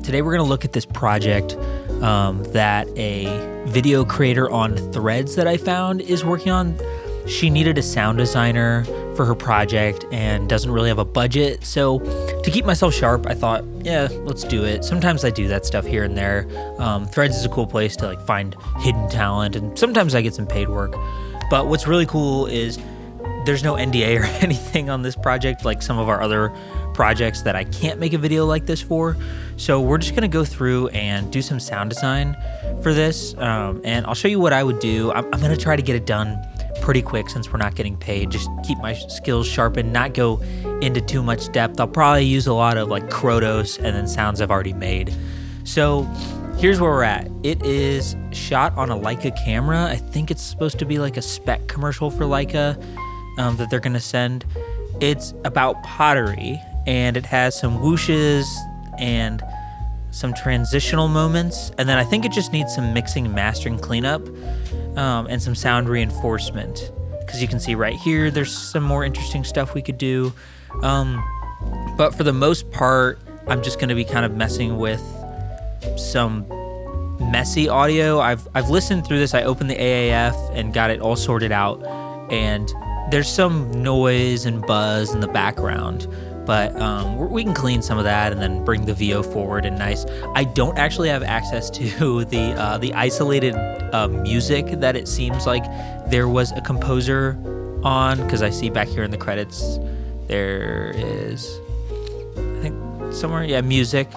Today we're going to look at this project that a video creator on Threads that I found is working on. She needed a sound designer for her project and doesn't really have a budget. So to keep myself sharp, I thought, yeah, let's do it. Sometimes I do that stuff here and there. Threads is a cool place to find hidden talent, and sometimes I get some paid work. But what's really cool is there's no NDA or anything on this project like some of our other projects that I can't make a video like this for. So we're just gonna go through and do some sound design for this, and I'll show you what I would do. I'm gonna try to get it done pretty quick since we're not getting paid. Just keep my skills sharpened, not go into too much depth. I'll probably use a lot of Krotos and then sounds I've already made. So here's where we're at. It is shot on a Leica camera. I think it's supposed to be like a spec commercial for Leica that they're gonna send. It's about pottery, and it has some whooshes and some transitional moments, and then I think it just needs some mixing and mastering cleanup, and some sound reinforcement, because you can see right here there's some more interesting stuff we could do, but for the most part I'm just going to be kind of messing with some messy audio. I've listened through this. I opened the AAF and got it all sorted out, and there's some noise and buzz in the background, but we can clean some of that and then bring the VO forward and nice. I don't actually have access to the isolated music that it seems like there was a composer on, because I see back here in the credits there is, I think somewhere, yeah, music.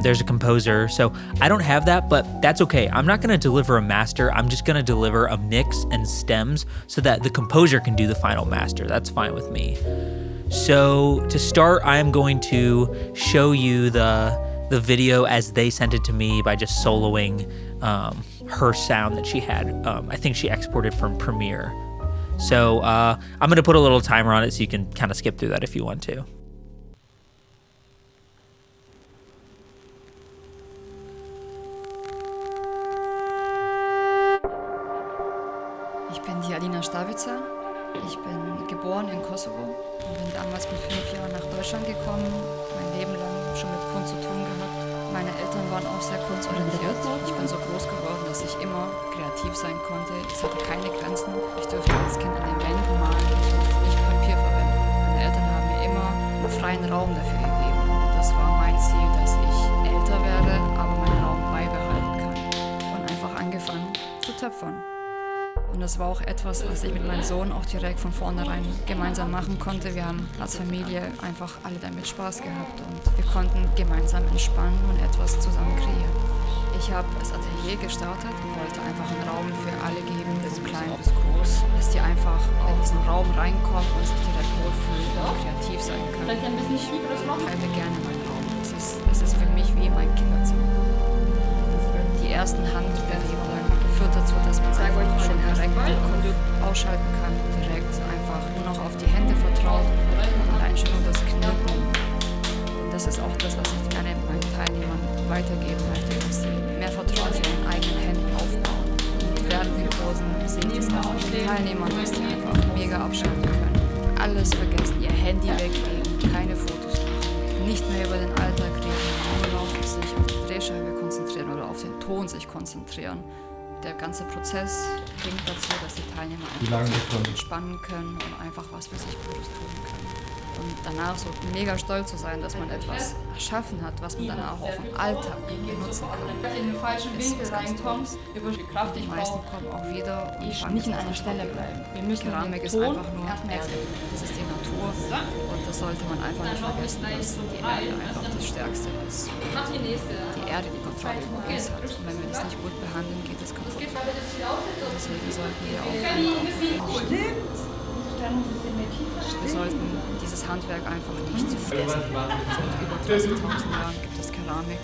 There's a composer, so I don't have that, but that's okay. I'm not gonna deliver a master. I'm just gonna deliver a mix and stems so that the composer can do the final master. That's fine with me. So to start, I'm going to show you the video as they sent it to me by just soloing her sound that she had. I think she exported from Premiere. So I'm gonna put a little timer on it so you can kind of skip through that if you want to. Ich bin die Alina Stavica. Ich bin geboren in Kosovo und bin damals mit 5 Jahren nach Deutschland gekommen, mein Leben lang schon mit Kunst zu tun gehabt. Meine Eltern waren auch sehr kunstorientiert. Ich bin so groß geworden, dass ich immer kreativ sein konnte. Es hatte keine Grenzen. Ich durfte als Kind an den Wänden malen, ich durfte nicht Papier verwenden. Meine Eltern haben mir immer einen freien Raum dafür gegeben. Und das war mein Ziel, dass ich älter werde, aber meinen Raum beibehalten kann. Und einfach angefangen zu töpfern. Und das war auch etwas, was ich mit meinem Sohn auch direkt von vornherein gemeinsam machen konnte. Wir haben als Familie einfach alle damit Spaß gehabt und wir konnten gemeinsam entspannen und etwas zusammen kreieren. Ich habe das Atelier gestartet und wollte einfach einen Raum für alle geben, von klein bis groß, dass die einfach in diesen Raum reinkommen und sich direkt wohlfühlen und kreativ sein können. Ich teile gerne meinen Raum. Es ist für mich wie mein Kinderzimmer. Die ersten Handbewegungen führt dazu, dass man einfach schon direkt den Kopf ausschalten kann, direkt einfach nur noch auf die Hände vertraut, allein schon nur das Kneten. Und das ist auch das, was ich gerne meinen Teilnehmern weitergeben möchte, dass sie mehr Vertrauen zu ihren eigenen Händen aufbauen. Und während den Kursen sehe ich das auch mit den Teilnehmern, dass die einfach mega abschalten können. Alles vergessen, ihr Handy weglegen, keine Fotos machen, nicht mehr über den Alltag reden, nur noch sich auf die Drehscheibe konzentrieren oder auf den Ton sich konzentrieren. Der ganze Prozess bringt dazu, dass die Teilnehmer einfach entspannen können und einfach was für sich Gutes tun können. Und danach so mega stolz zu sein, dass man etwas erschaffen hat, was man danach auch im Alltag benutzen kann, ist was ganz Tolles. Die meisten kommen auch wieder und fangen nicht an einer Stelle bleiben. Keramik ist einfach nur Erde. Das ist die Natur und das sollte man einfach nicht vergessen, dass die Erde einfach das Stärkste ist. Die Erde die Kontrolle über uns hat. Und wenn wir das nicht gut behandeln, geht es kaputt. Deswegen sollten wir auch wir sollten dieses Handwerk einfach nicht vergessen. Seit über 30.000 Jahren gibt es Keramik.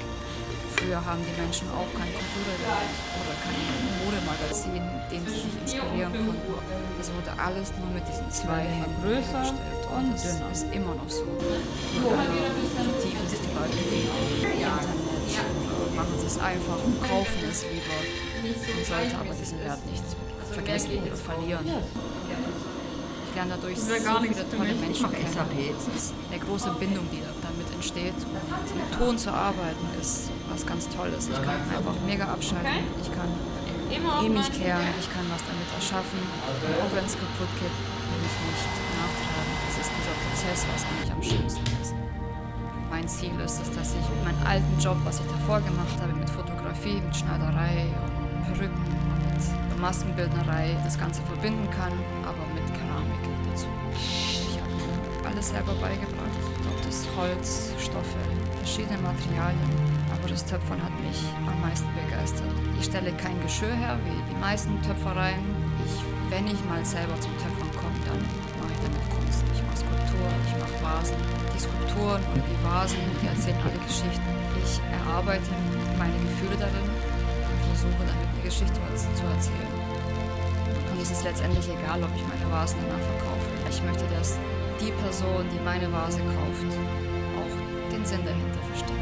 Früher haben die Menschen auch kein Computergerät oder kein Modemagazin, dem sie sich inspirieren konnten. Es wurde alles nur mit diesen zwei Händen hergestellt. Und das ist immer noch so. Nur vertiefen sich die Leute viel im Internet, machen sie es einfach und kaufen es lieber. Man sollte aber diesen Wert nicht vergessen oder verlieren. Ich lerne dadurch so viele tolle Menschen kennen. Es ist eine große Bindung, die damit entsteht. Und mit Ton zu arbeiten ist was ganz Tolles. Ich kann einfach mega abschalten. Ich kann mich kehren, ich kann was damit erschaffen. Auch wenn es kaputt geht, will ich nicht nachtragen. Das ist dieser Prozess, was eigentlich am schönsten ist. Mein Ziel ist es, dass ich meinen alten Job, was ich davor gemacht habe, mit Fotografie, mit Schneiderei und Perücken und mit Maskenbildnerei das Ganze verbinden kann, aber mit Keramik dazu. Ich habe mir alles selber beigebracht, ob das Holz, Stoffe, verschiedene Materialien. Aber das Töpfern hat mich am meisten begeistert. Ich stelle kein Geschirr her, wie die meisten Töpfereien. Wenn ich mal selber zum Töpfern komme, dann mache ich damit Kunst. Ich mache Skulpturen, ich mache Vasen. Die Skulpturen und die Vasen, die erzählen alle Geschichten. Ich erarbeite meine Gefühle darin und versuche damit eine Geschichte zu erzählen. Und es ist letztendlich egal, ob ich meine Vasen danach verkaufe. Ich möchte, dass die Person, die meine Vase kauft, auch den Sinn dahinter versteht.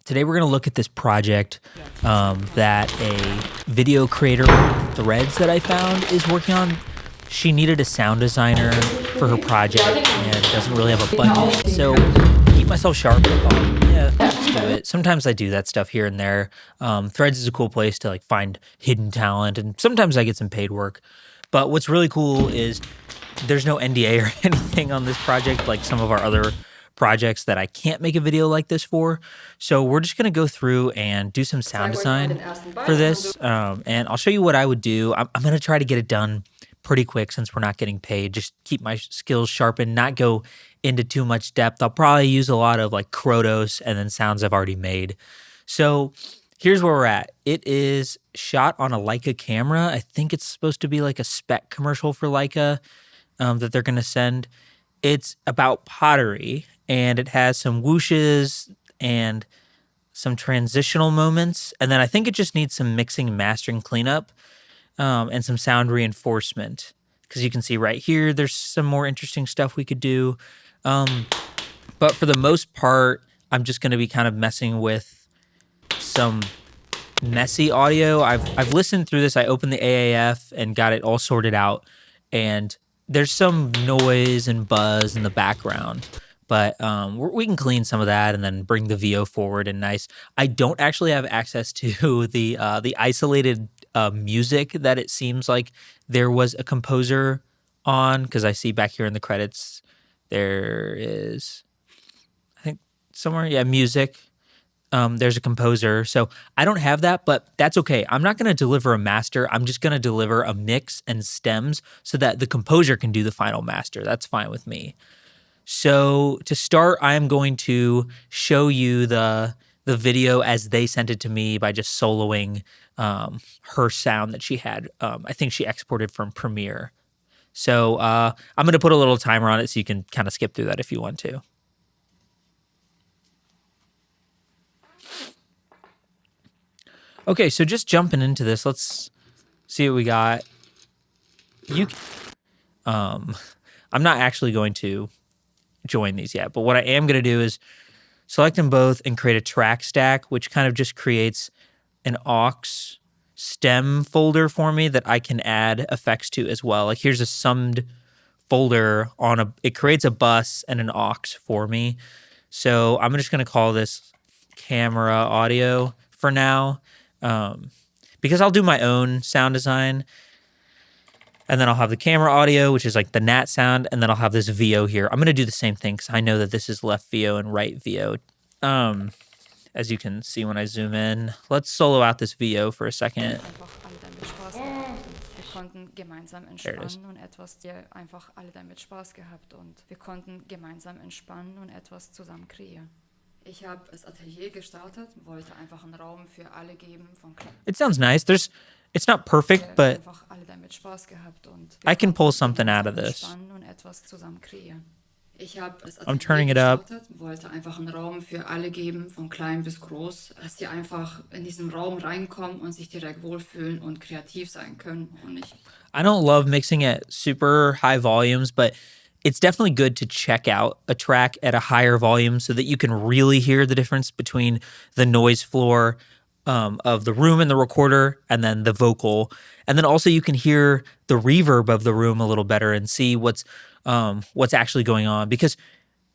Today we're going to look at this project that a video creator on Threads that I found is working on. She needed a sound designer for her project and doesn't really have a budget. So keep myself sharp. I thought, yeah, let's do it. Sometimes I do that stuff here and there. Threads is a cool place to like find hidden talent, and sometimes I get some paid work. But what's really cool is there's no NDA or anything on this project like some of our other projects that I can't make a video like this for. So we're just going to go through and do some sound design for this. And I'll show you what I would do. I'm going to try to get it done pretty quick since we're not getting paid. Just keep my skills sharpened, not go into too much depth. I'll probably use a lot of like Krotos and then sounds I've already made. So here's where we're at. It is shot on a Leica camera. I think it's supposed to be like a spec commercial for Leica that they're going to send. It's about pottery, and it has some whooshes and some transitional moments. And then I think it just needs some mixing and mastering cleanup and some sound reinforcement. Because you can see right here, there's some more interesting stuff we could do. But for the most part, I'm just going to be kind of messing with some messy audio. I've listened through this. I opened the AAF and got it all sorted out. And there's some noise and buzz in the background, but we can clean some of that and then bring the VO forward and nice. I don't actually have access to the isolated music that it seems like there was a composer on, because I see back here in the credits there is, I think somewhere, yeah, music. There's a composer. So I don't have that, but that's okay. I'm not going to deliver a master. I'm just going to deliver a mix and stems so that the composer can do the final master. That's fine with me. So to start, I am going to show you the video as they sent it to me by just soloing her sound that she had. I think she exported from Premiere. So I'm going to put a little timer on it so you can kind of skip through that if you want to. Okay, so just jumping into this, let's see what we got. I'm not actually going to join these yet, but what I am going to do is select them both and create a track stack, which kind of just creates an aux stem folder for me that I can add effects to as well. Like here's a summed folder it creates a bus and an aux for me. So I'm just going to call this camera audio for now. Because I'll do my own sound design, and then I'll have the camera audio, which is like the Nat sound, and then I'll have this VO here. I'm going to do the same thing because I know that this is left VO and right VO. As you can see when I zoom in. Let's solo out this VO for a second. There it is. Ich habe das Atelier gestartet, wollte einfach einen Raum für alle geben von It sounds nice. It's not perfect, but I can pull something out of this. I'm turning it up. Wollte einfach einen Raum für alle geben, von klein bis groß, dass sie einfach in diesen Raum reinkommen und sich direkt wohlfühlen und kreativ sein können. I don't love mixing at super high volumes, but it's definitely good to check out a track at a higher volume so that you can really hear the difference between the noise floor of the room and the recorder and then the vocal. And then also you can hear the reverb of the room a little better and see what's actually going on, because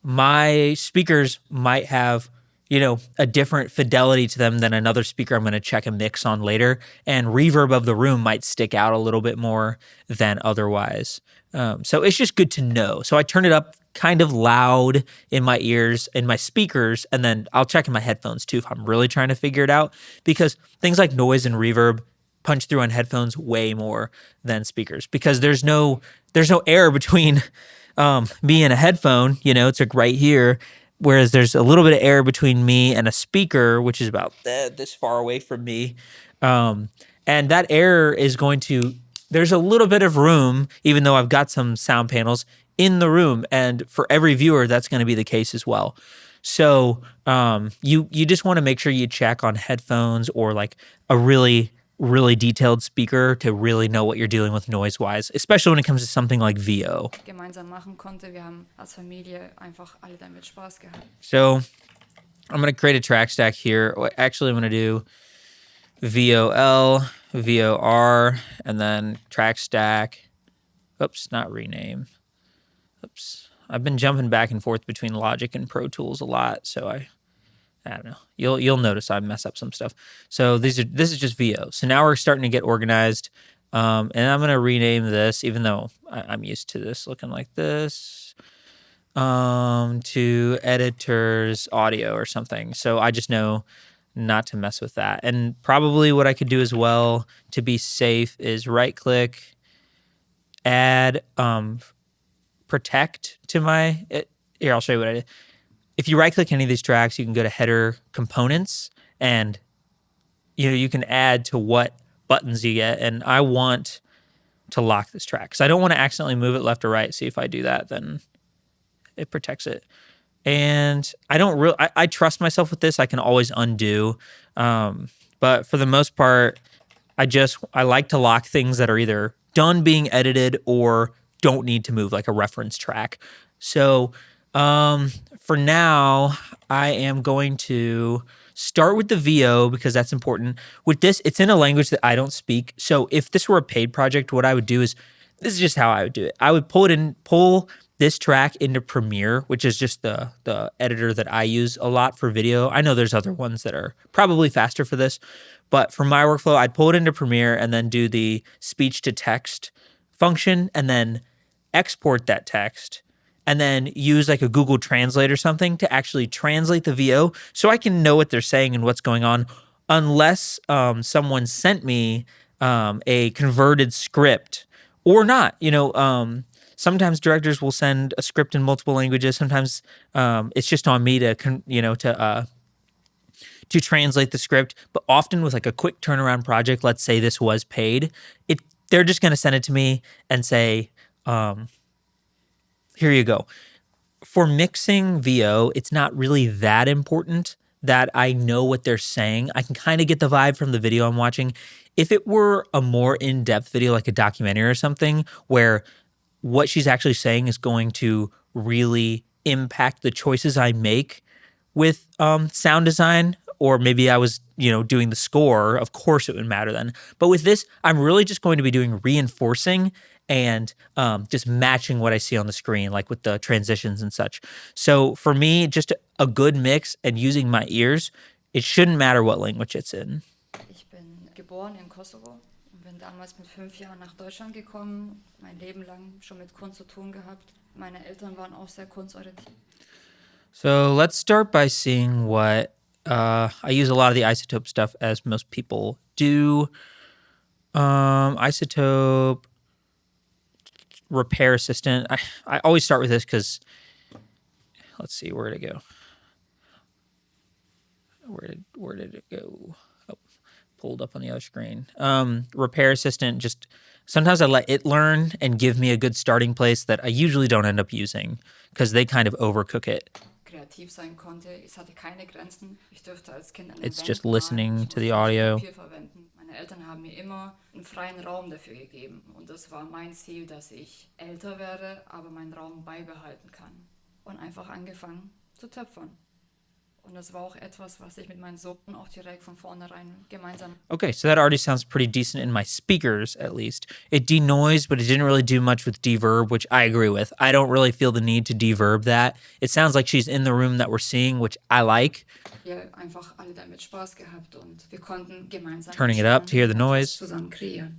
my speakers might have, a different fidelity to them than another speaker I'm going to check a mix on later. And reverb of the room might stick out a little bit more than otherwise. So it's just good to know. So I turn it up kind of loud in my ears, in my speakers, and then I'll check in my headphones too if I'm really trying to figure it out, because things like noise and reverb punch through on headphones way more than speakers, because there's no air between me and a headphone, it's like right here, whereas there's a little bit of air between me and a speaker, which is about this far away from me. And that air is there's a little bit of room, even though I've got some sound panels in the room. And for every viewer, that's going to be the case as well. So you just want to make sure you check on headphones or like a really, really detailed speaker to really know what you're dealing with noise-wise, especially when it comes to something like VO. Gemeinsam machen konnte. Wir haben als Familie einfach alle damit Spaß gehabt. So I'm going to create a track stack here. Actually, I'm going to do VOL, VOR, and then track stack. Oops, not rename. Oops. I've been jumping back and forth between Logic and Pro Tools a lot, so I don't know. You'll notice I mess up some stuff. So this is just VO. So now we're starting to get organized, and I'm gonna rename this, even though I'm used to this looking like this, to editors audio or something. So I just know not to mess with that. And probably what I could do as well to be safe is right click, add protect to my here. I'll show you what I did. If you right click any of these tracks, you can go to header components, and you can add to what buttons you get. And I want to lock this track because I don't want to accidentally move it left or right. See, if I do that, then it protects it. And I trust myself with this. I can always undo. But for the most part, I like to lock things that are either done being edited or don't need to move, like a reference track. So for now, I am going to start with the VO because that's important. With this, it's in a language that I don't speak. So if this were a paid project, what I would do is, this is just how I would do it. I would pull this track into Premiere, which is just the editor that I use a lot for video. I know there's other ones that are probably faster for this, but for my workflow, I'd pull it into Premiere and then do the speech to text function and then export that text and then use like a Google Translate or something to actually translate the VO so I can know what they're saying and what's going on, unless someone sent me a converted script or not. Sometimes directors will send a script in multiple languages. Sometimes it's just on me to translate the script. But often with like a quick turnaround project, let's say this was paid, they're just going to send it to me and say, here you go. For mixing VO, it's not really that important that I know what they're saying. I can kind of get the vibe from the video I'm watching. If it were a more in-depth video, like a documentary or something, where what she's actually saying is going to really impact the choices I make with sound design, or maybe I was, doing the score, of course it would matter then. But with this, I'm really just going to be doing reinforcing and just matching what I see on the screen, like with the transitions and such. So for me, just a good mix and using my ears, it shouldn't matter what language it's in. Ich bin geboren in Kosovo und bin damals mit 5 Jahren nach Deutschland gekommen, mein Leben lang schon mit Kunst zu tun gehabt. Meine Eltern waren auch sehr kunstorientiert. So let's start by seeing what I use a lot of the Isotope stuff, as most people do. Isotope Repair Assistant. I always start with this because, let's see, where did it go? Where did it go? Oh, pulled up on the other screen. Repair Assistant, just sometimes I let it learn and give me a good starting place that I usually don't end up using because they kind of overcook it. Kreativ sein konnte. Es hatte keine Grenzen. Ich durfte als Kind an It's just listening to the audio. Papier verwenden. Meine Meine Eltern haben mir immer einen freien Raum dafür gegeben. Und das war mein Ziel, dass ich älter werde, aber meinen Raum beibehalten kann. Und einfach angefangen zu töpfern. Und das war auch etwas, was ich mit meinem Sohn auch direkt von vornherein gemeinsam. Okay, so that already sounds pretty decent in my speakers, at least. It denoised, but it didn't really do much with deverb, which I agree with. I don't really feel the need to deverb that. It sounds like she's in the room that we're seeing, which I like. Wir einfach alle damit Spaß gehabt und wir konnten gemeinsam Turning it up to hear the noise. zusammen kreieren.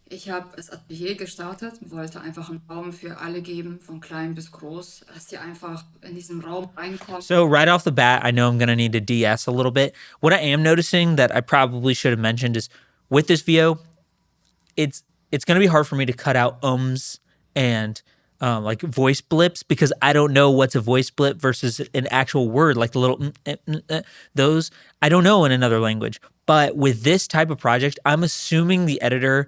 Ich habe das Atelier gestartet, wollte einfach einen Raum für alle geben, von klein bis groß, dass sie einfach in diesen Raum reinkommen. So right off the bat, I know I'm going to need to de-ess a little bit. What I am noticing that I probably should have mentioned is with this VO, it's going to be hard for me to cut out ums and like voice blips because I don't know what's a voice blip versus an actual word, like the little those I don't know in another language. But with this type of project, I'm assuming the editor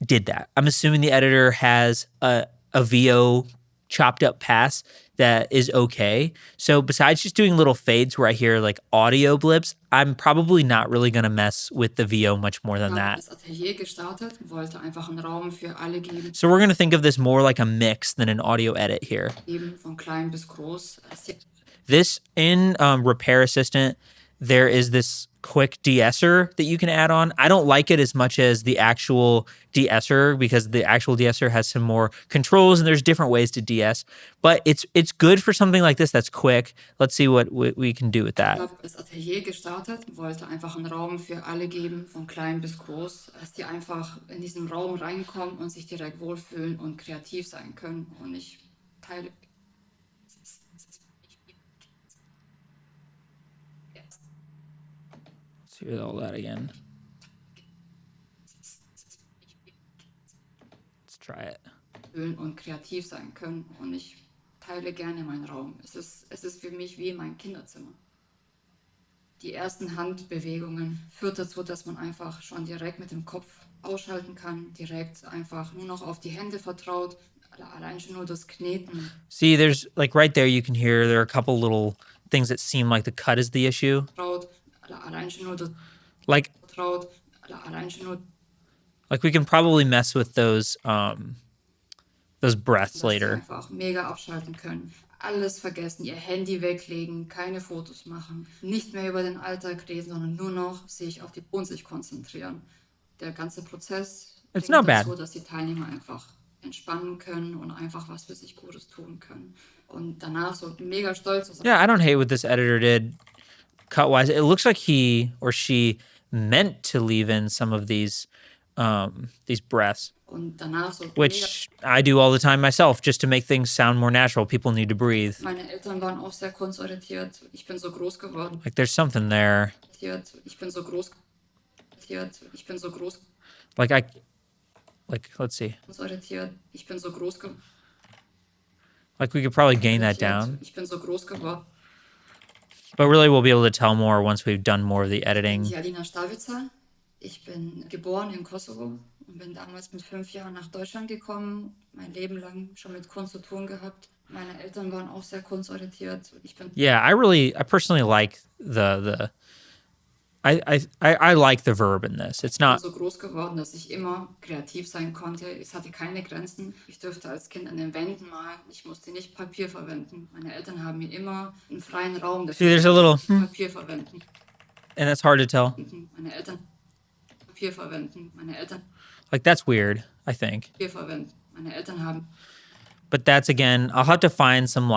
did that. I'm assuming the editor has a VO chopped up pass that is okay. So besides just doing little fades where I hear like audio blips, I'm probably not really going to mess with the VO much more than that. Das Atelier gestartet, wollte einfach einen Raum für alle geben. So we're going to think of this more like a mix than an audio edit here. Eben von klein bis groß. This in Repair Assistant, there is this quick de-esser that you can add on. I don't like it as much as the actual de-esser because the actual de-esser has some more controls and there's different ways to de-ess. But it's good for something like this that's quick. Let's see what we can do with that. Ich habe das Atelier gestartet, wollte einfach einen Raum für alle geben, von klein bis groß, dass die einfach in diesen Raum reinkommen und sich direkt wohlfühlen und kreativ sein können. Und ich teile. Let's hear all that again. Let's try it. Und kreativ sein können. Und ich teile gerne meinen Raum. Es ist für mich wie mein Kinderzimmer. Die ersten Handbewegungen führt dazu, dass man einfach schon direkt mit dem Kopf ausschalten kann, direkt einfach nur noch auf die Hände vertraut, allein schon nur das Kneten. See, there's like right there you can hear there are a couple little things that seem like the cut is the issue. Allein schon nur das Like allein schon nur like we can probably mess with those breaths later. Einfach mega abschalten können. Alles vergessen, ihr Handy weglegen, keine Fotos machen, nicht mehr über den Alltag reden, sondern nur noch sich auf die sich konzentrieren. Der ganze Prozess It's not bad. dazu, dass die Teilnehmer einfach entspannen können und einfach was für sich Gutes tun können. Und danach so mega stolz zu sein. Yeah, I don't hate what this editor did cut-wise. It looks like he or she meant to leave in some of these breaths. Und danach so Which I do all the time myself, just to make things sound more natural. People need to breathe. Meine Eltern waren auch sehr kunstorientiert. Ich bin so groß geworden. Like there's something there. Ich bin so groß. Ich bin so groß. Let's see. Kunstorientiert. Ich bin so groß geworden. Like we could probably gain that down. Ich bin so groß geworden. But really we'll be able to tell more once we've done more of the editing. Ich bin Alina Stavica. Ich bin geboren in Kosovo und bin damals mit 5 Jahren nach Deutschland gekommen. Mein Leben lang schon mit Kunst zu tun gehabt. Meine Eltern waren auch sehr kunstorientiert. Yeah, I personally like I like the verb in this. It's not so groß geworden, dass ich immer kreativ sein konnte. Es hatte keine Grenzen. Ich durfte als Kind an den Wänden malen. Ich musste nicht Papier verwenden. Meine Eltern haben mir immer einen freien Raum dafür. See, there's a little Papier verwenden. And that's hard to tell. Meine Eltern Papier verwenden. Meine Eltern Like that's weird, I think. Papier verwenden. Meine Eltern haben. But that's again, I'll have to find some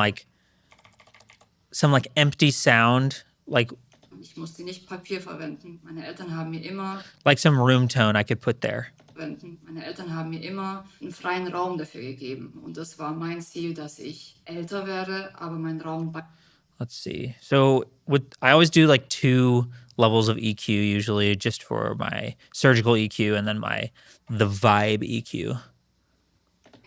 empty sound, like Ich musste nicht Papier verwenden. Meine Eltern haben mir immer some room tone I could put there. Meine Eltern haben mir immer einen freien Raum dafür gegeben. Und das war mein Ziel, dass ich älter werde, aber mein Raum. Let's see. So I always do like 2 levels of EQ usually, just for my surgical EQ and then the vibe EQ.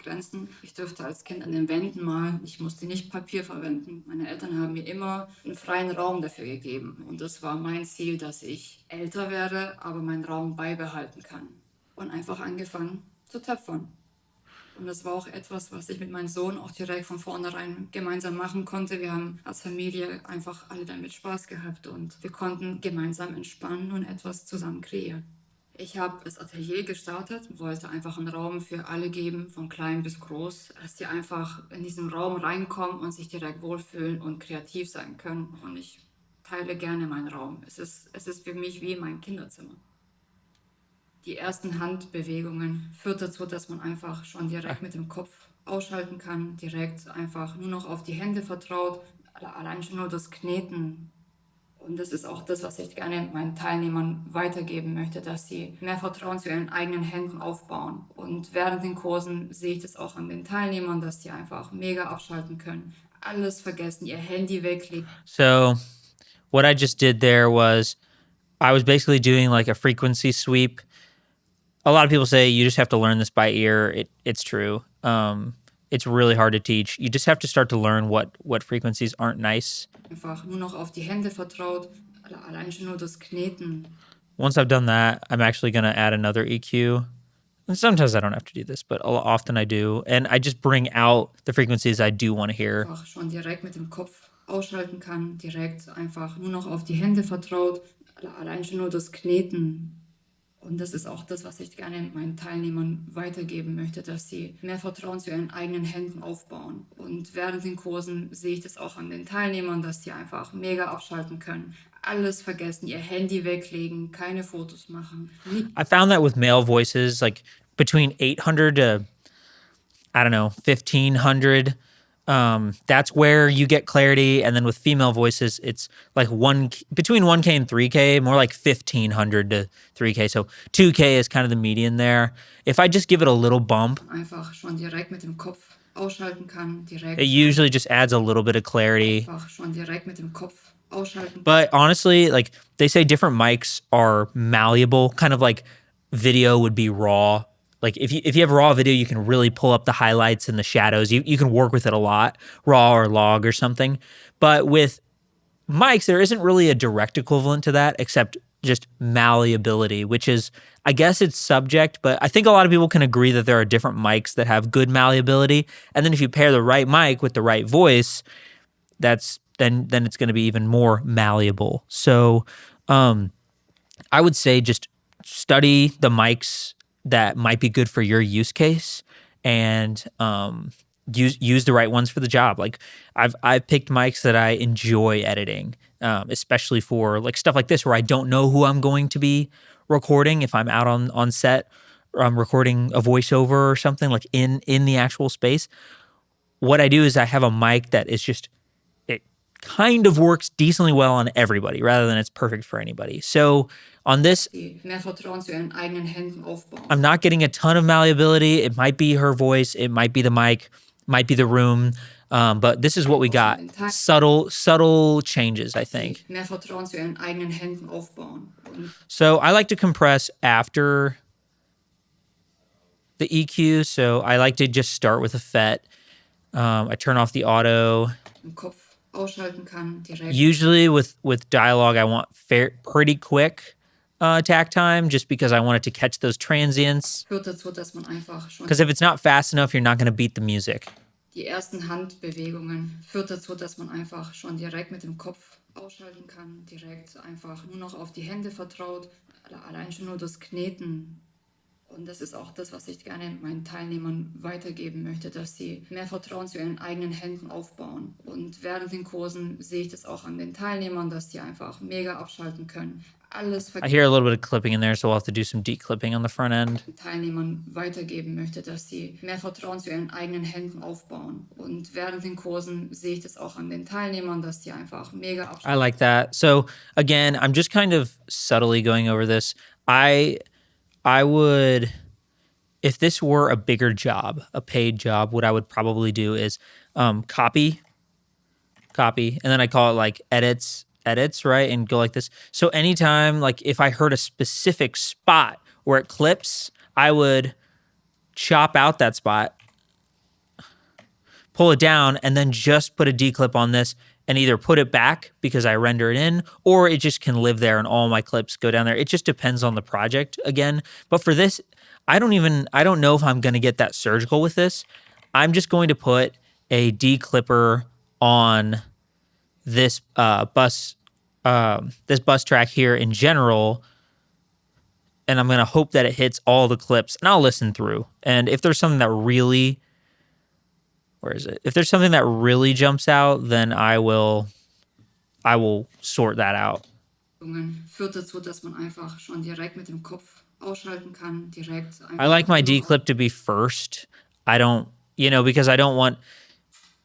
Grenzen. Ich durfte als Kind an den Wänden malen. Ich musste nicht Papier verwenden. Meine Eltern haben mir immer einen freien Raum dafür gegeben. Und das war mein Ziel, dass ich älter werde, aber meinen Raum beibehalten kann. Und einfach angefangen zu töpfern. Und das war auch etwas, was ich mit meinem Sohn auch direkt von vornherein gemeinsam machen konnte. Wir haben als Familie einfach alle damit Spaß gehabt und wir konnten gemeinsam entspannen und etwas zusammen kreieren. Ich habe das Atelier gestartet, wollte einfach einen Raum für alle geben, von klein bis groß, dass die einfach in diesen Raum reinkommen und sich direkt wohlfühlen und kreativ sein können. Und ich teile gerne meinen Raum. Es ist für mich wie mein Kinderzimmer. Die ersten Handbewegungen führt dazu, dass man einfach schon direkt mit dem Kopf ausschalten kann, direkt einfach nur noch auf die Hände vertraut, allein schon nur das Kneten. Und das ist auch das, was ich gerne meinen Teilnehmern weitergeben möchte, dass sie mehr Vertrauen zu ihren eigenen Händen aufbauen. Und während den Kursen sehe ich das auch an den Teilnehmern, dass sie einfach mega abschalten können, alles vergessen, ihr Handy weglegen. So what I just did there was I was basically doing like a frequency sweep. A lot of people say you just have to learn this by ear. It's true. It's really hard to teach. You just have to start to learn what frequencies aren't nice. Einfach nur noch auf die Hände vertraut, allein schon nur das Kneten. Once I've done that, I'm actually going to add another EQ. And sometimes I don't have to do this, but often I do. And I just bring out the frequencies I do want to hear. Einfach schon direkt mit dem Kopf ausschalten kann, direkt einfach nur noch auf die Hände vertraut, allein schon nur das Kneten. Und das ist auch das, was ich gerne meinen Teilnehmern weitergeben möchte, dass sie mehr Vertrauen zu ihren eigenen Händen aufbauen. Und während den Kursen sehe ich das auch an den Teilnehmern, dass sie einfach mega abschalten können. Alles vergessen, ihr Handy weglegen, keine Fotos machen. I found that with male voices, like between 800 to, I don't know, 1500, that's where you get clarity. And then with female voices, it's like between 1K and 3K, more like 1500 to 3K. So 2K is kind of the median there. If I just give it a little bump, Einfach schon direkt mit dem Kopf ausschalten kann, direkt. it usually just adds a little bit of clarity. Einfach schon direkt mit dem Kopf ausschalten. But honestly, like they say different mics are malleable, kind of like video would be raw. Like if you have raw video, you can really pull up the highlights and the shadows. You can work with it a lot, raw or log or something. But with mics, there isn't really a direct equivalent to that except just malleability, which is, I guess it's subject, but I think a lot of people can agree that there are different mics that have good malleability. And then if you pair the right mic with the right voice, then it's going to be even more malleable. So I would say just study the mics that might be good for your use case and use the right ones for the job. Like I've picked mics that I enjoy editing, especially for like stuff like this where I don't know who I'm going to be recording. If I'm out on set or I'm recording a voiceover or something like in the actual space, what I do is I have a mic that is just, it kind of works decently well on everybody rather than it's perfect for anybody. So on this, Mehr Vertrauen zu ihren eigenen Händen aufbauen. I'm not getting a ton of malleability. It might be her voice. It might be the mic, might be the room. But this is what we got. Subtle changes, I think. Mehr Vertrauen zu ihren eigenen Händen aufbauen. So I like to compress after the EQ. So I like to just start with a FET. I turn off the auto. Im Kopf ausschalten kann, direkt. Usually with dialogue, I want pretty quick tack time just because I want it to catch those transients. Führt dazu, dass man einfach schon Because if it's not fast enough, you're not going to beat the music. die ersten Handbewegungen führt dazu, dass man einfach schon direkt mit dem Kopf ausschalten kann, direkt einfach nur noch auf die Hände vertraut, allein schon nur das Kneten. Und das ist auch das, was ich gerne meinen Teilnehmern weitergeben möchte, dass sie mehr Vertrauen zu ihren eigenen Händen aufbauen. Und während den Kursen sehe ich das auch an den Teilnehmern, dass sie einfach mega abschalten können. Alles I hear a little bit of clipping in there, so we'll have to do some declipping on the front end. Teilnehmern weitergeben möchte, dass sie mehr Vertrauen zu ihren eigenen Händen aufbauen. Und während den Kursen sehe ich das auch an den Teilnehmern, dass sie einfach mega abschalten. I like that. So again, I'm just kind of subtly going over this. I would, if this were a bigger job, a paid job, what I would probably do is copy, and then I call it like edits, right? And go like this. So anytime, like if I heard a specific spot where it clips, I would chop out that spot, pull it down, and then just put a declip on this and either put it back because I render it in, or it just can live there and all my clips go down there. It just depends on the project again. But for this, I don't know if I'm going to get that surgical with this. I'm just going to put a declipper on this bus track here in general, and I'm going to hope that it hits all the clips, and I'll listen through. And if there's something that really, if there's something that really jumps out, then I will sort that out. Führt dazu, dass man einfach schon direkt mit dem Kopf ausschalten kann, direkt einfach. I like my D-clip to be first. I don't, because I want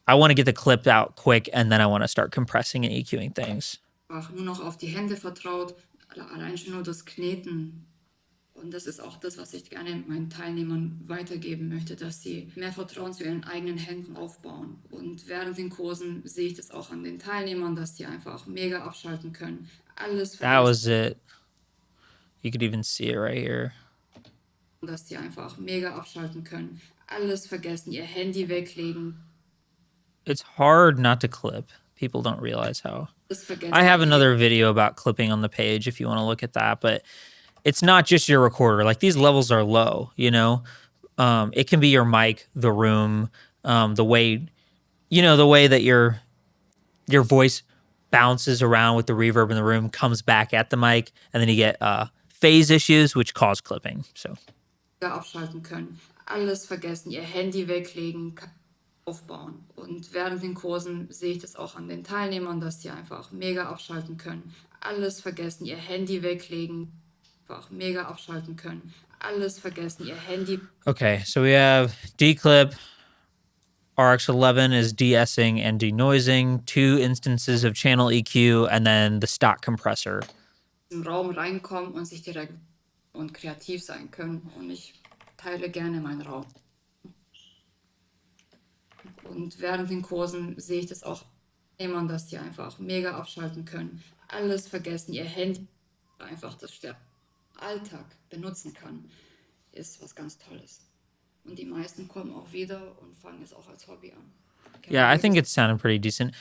to get the clip out quick, and then I want to start compressing and EQing things. Nur noch auf die Hände vertraut, allein schon nur das Kneten. Und das ist auch das, was ich gerne meinen Teilnehmern weitergeben möchte, dass sie mehr Vertrauen zu ihren eigenen Händen aufbauen. Und während den Kursen sehe ich das auch an den Teilnehmern, dass sie einfach mega abschalten können. Alles vergessen. That was it. You could even see it right here. Dass sie einfach mega abschalten können. Alles vergessen, ihr Handy weglegen. It's hard not to clip. People don't realize how. I have another video about clipping on the page if you want to look at that, but it's not just your recorder. Like, these levels are low, it can be your mic, the room, the way that your voice bounces around with the reverb in the room, comes back at the mic, and then you get phase issues, which cause clipping. So. Abschalten können, alles vergessen, ihr Handy weglegen, aufbauen. Und während den Kursen sehe ich das auch an den Teilnehmern, dass sie einfach mega abschalten können. Alles vergessen, ihr Handy weglegen, einfach mega abschalten können. Alles vergessen, ihr Handy. Okay, so we have D-clip, RX11 is de-essing and denoising, 2 instances of channel EQ, and then the stock compressor. Im Raum reinkommen und sich direkt und kreativ sein können. Und ich teile gerne meinen Raum. Und während den Kursen sehe ich das auch immer, dass sie einfach mega abschalten können. Alles vergessen, ihr Handy einfach das Alltag benutzen kann, ist was ganz Tolles. Und die meisten kommen auch wieder und fangen es auch als Hobby an. Yeah, I think it's sounding pretty decent.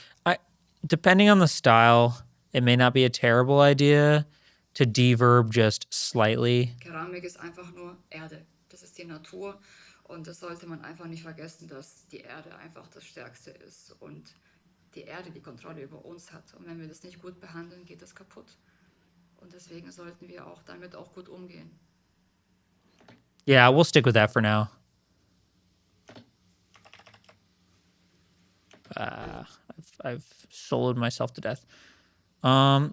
Depending on the style, it may not be a terrible idea to deverb just slightly. Keramik ist einfach nur Erde. Das ist die Natur. Und das sollte man einfach nicht vergessen, dass die Erde einfach das Stärkste ist und die Erde die Kontrolle über uns hat. Und wenn wir das nicht gut behandeln, geht das kaputt. Und deswegen sollten wir auch damit auch gut umgehen. Yeah, we'll stick with that for now. I've soloed myself to death.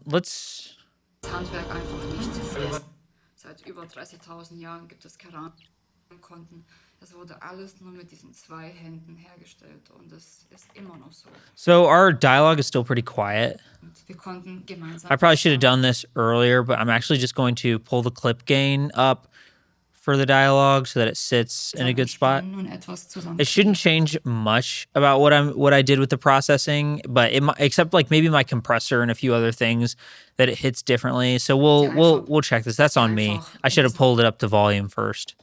Let's. Das Handwerk einfach nicht zu vergessen. Seit über 30.000 Jahren gibt es Keramikkonten. Es wurde alles nur mit diesen 2 Händen hergestellt und es ist immer noch so. So our dialogue is still pretty quiet. Wir konnten gemeinsam. I probably should have done this earlier, but I'm actually just going to pull the clip gain up for the dialogue so that it sits in a good spot. It shouldn't change much about what I did with the processing, but except like maybe my compressor and a few other things that it hits differently. So we'll check this. That's on me. I should have pulled it up to volume first.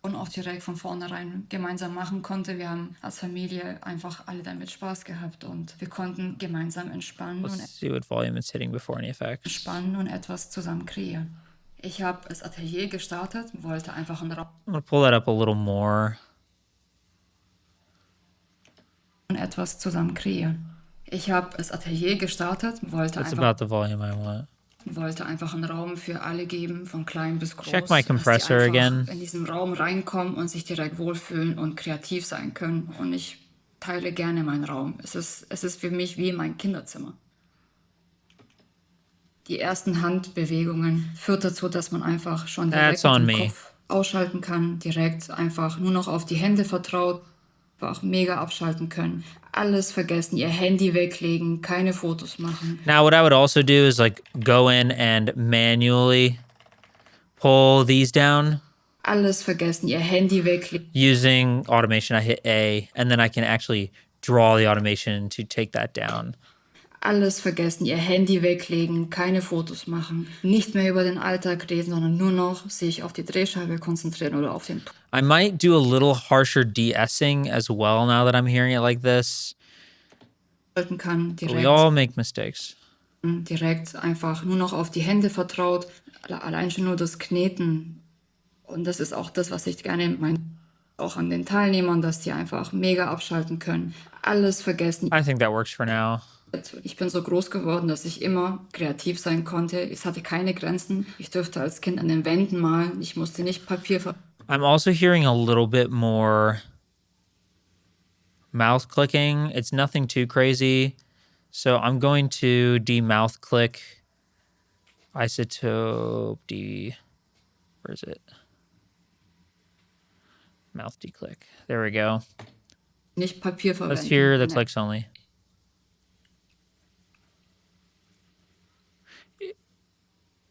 Und auch direkt von vornherein gemeinsam machen konnte. Wir haben als Familie einfach alle damit Spaß gehabt und wir konnten gemeinsam entspannen. Let's see what volume it's hitting before any effects. Entspannen und etwas zusammen kreieren. Ich habe das Atelier gestartet, wollte einfach einen Raum. I'm gonna pull that up a little more. Und etwas zusammen kreieren. Ich habe das Atelier gestartet, wollte That's about the volume I want. Wollte einfach einen Raum für alle geben, von klein bis groß. Check my compressor again. In diesen Raum reinkommen und sich direkt wohlfühlen und kreativ sein können. Und ich teile gerne meinen Raum. Es ist für mich wie mein Kinderzimmer. Die ersten Handbewegungen führt dazu, dass man einfach schon direkt mit dem Kopf ausschalten kann, direkt einfach nur noch auf die Hände vertraut, einfach mega abschalten können. Alles vergessen, ihr Handy weglegen, keine Fotos machen. Now what I would also do is like go in and manually pull these down. Alles vergessen, ihr Handy weglegen. Using automation, I hit A, and then I can actually draw the automation to take that down. Alles vergessen, ihr Handy weglegen, keine Fotos machen, nicht mehr über den Alltag reden, sondern nur noch sich auf die Drehscheibe konzentrieren oder auf den. I might do a little harsher de-essing as well now that I'm hearing it like this. Kann direkt, we all make mistakes. Direkt einfach nur noch auf die Hände vertraut, allein schon nur das Kneten. Und das ist auch das, was ich gerne meine. Auch an den Teilnehmern, dass die einfach mega abschalten können. Alles vergessen. I think that works for now. Ich bin so groß geworden, dass ich immer kreativ sein konnte. Es hatte keine Grenzen. Ich durfte als Kind an den Wänden malen. Ich musste nicht Papier I'm also hearing a little bit more mouth clicking. It's nothing too crazy. So I'm going to de-mouth click isotope D. Where is it? Mouth declick. There we go. nicht Papier verwenden. Let's hear the clicks only.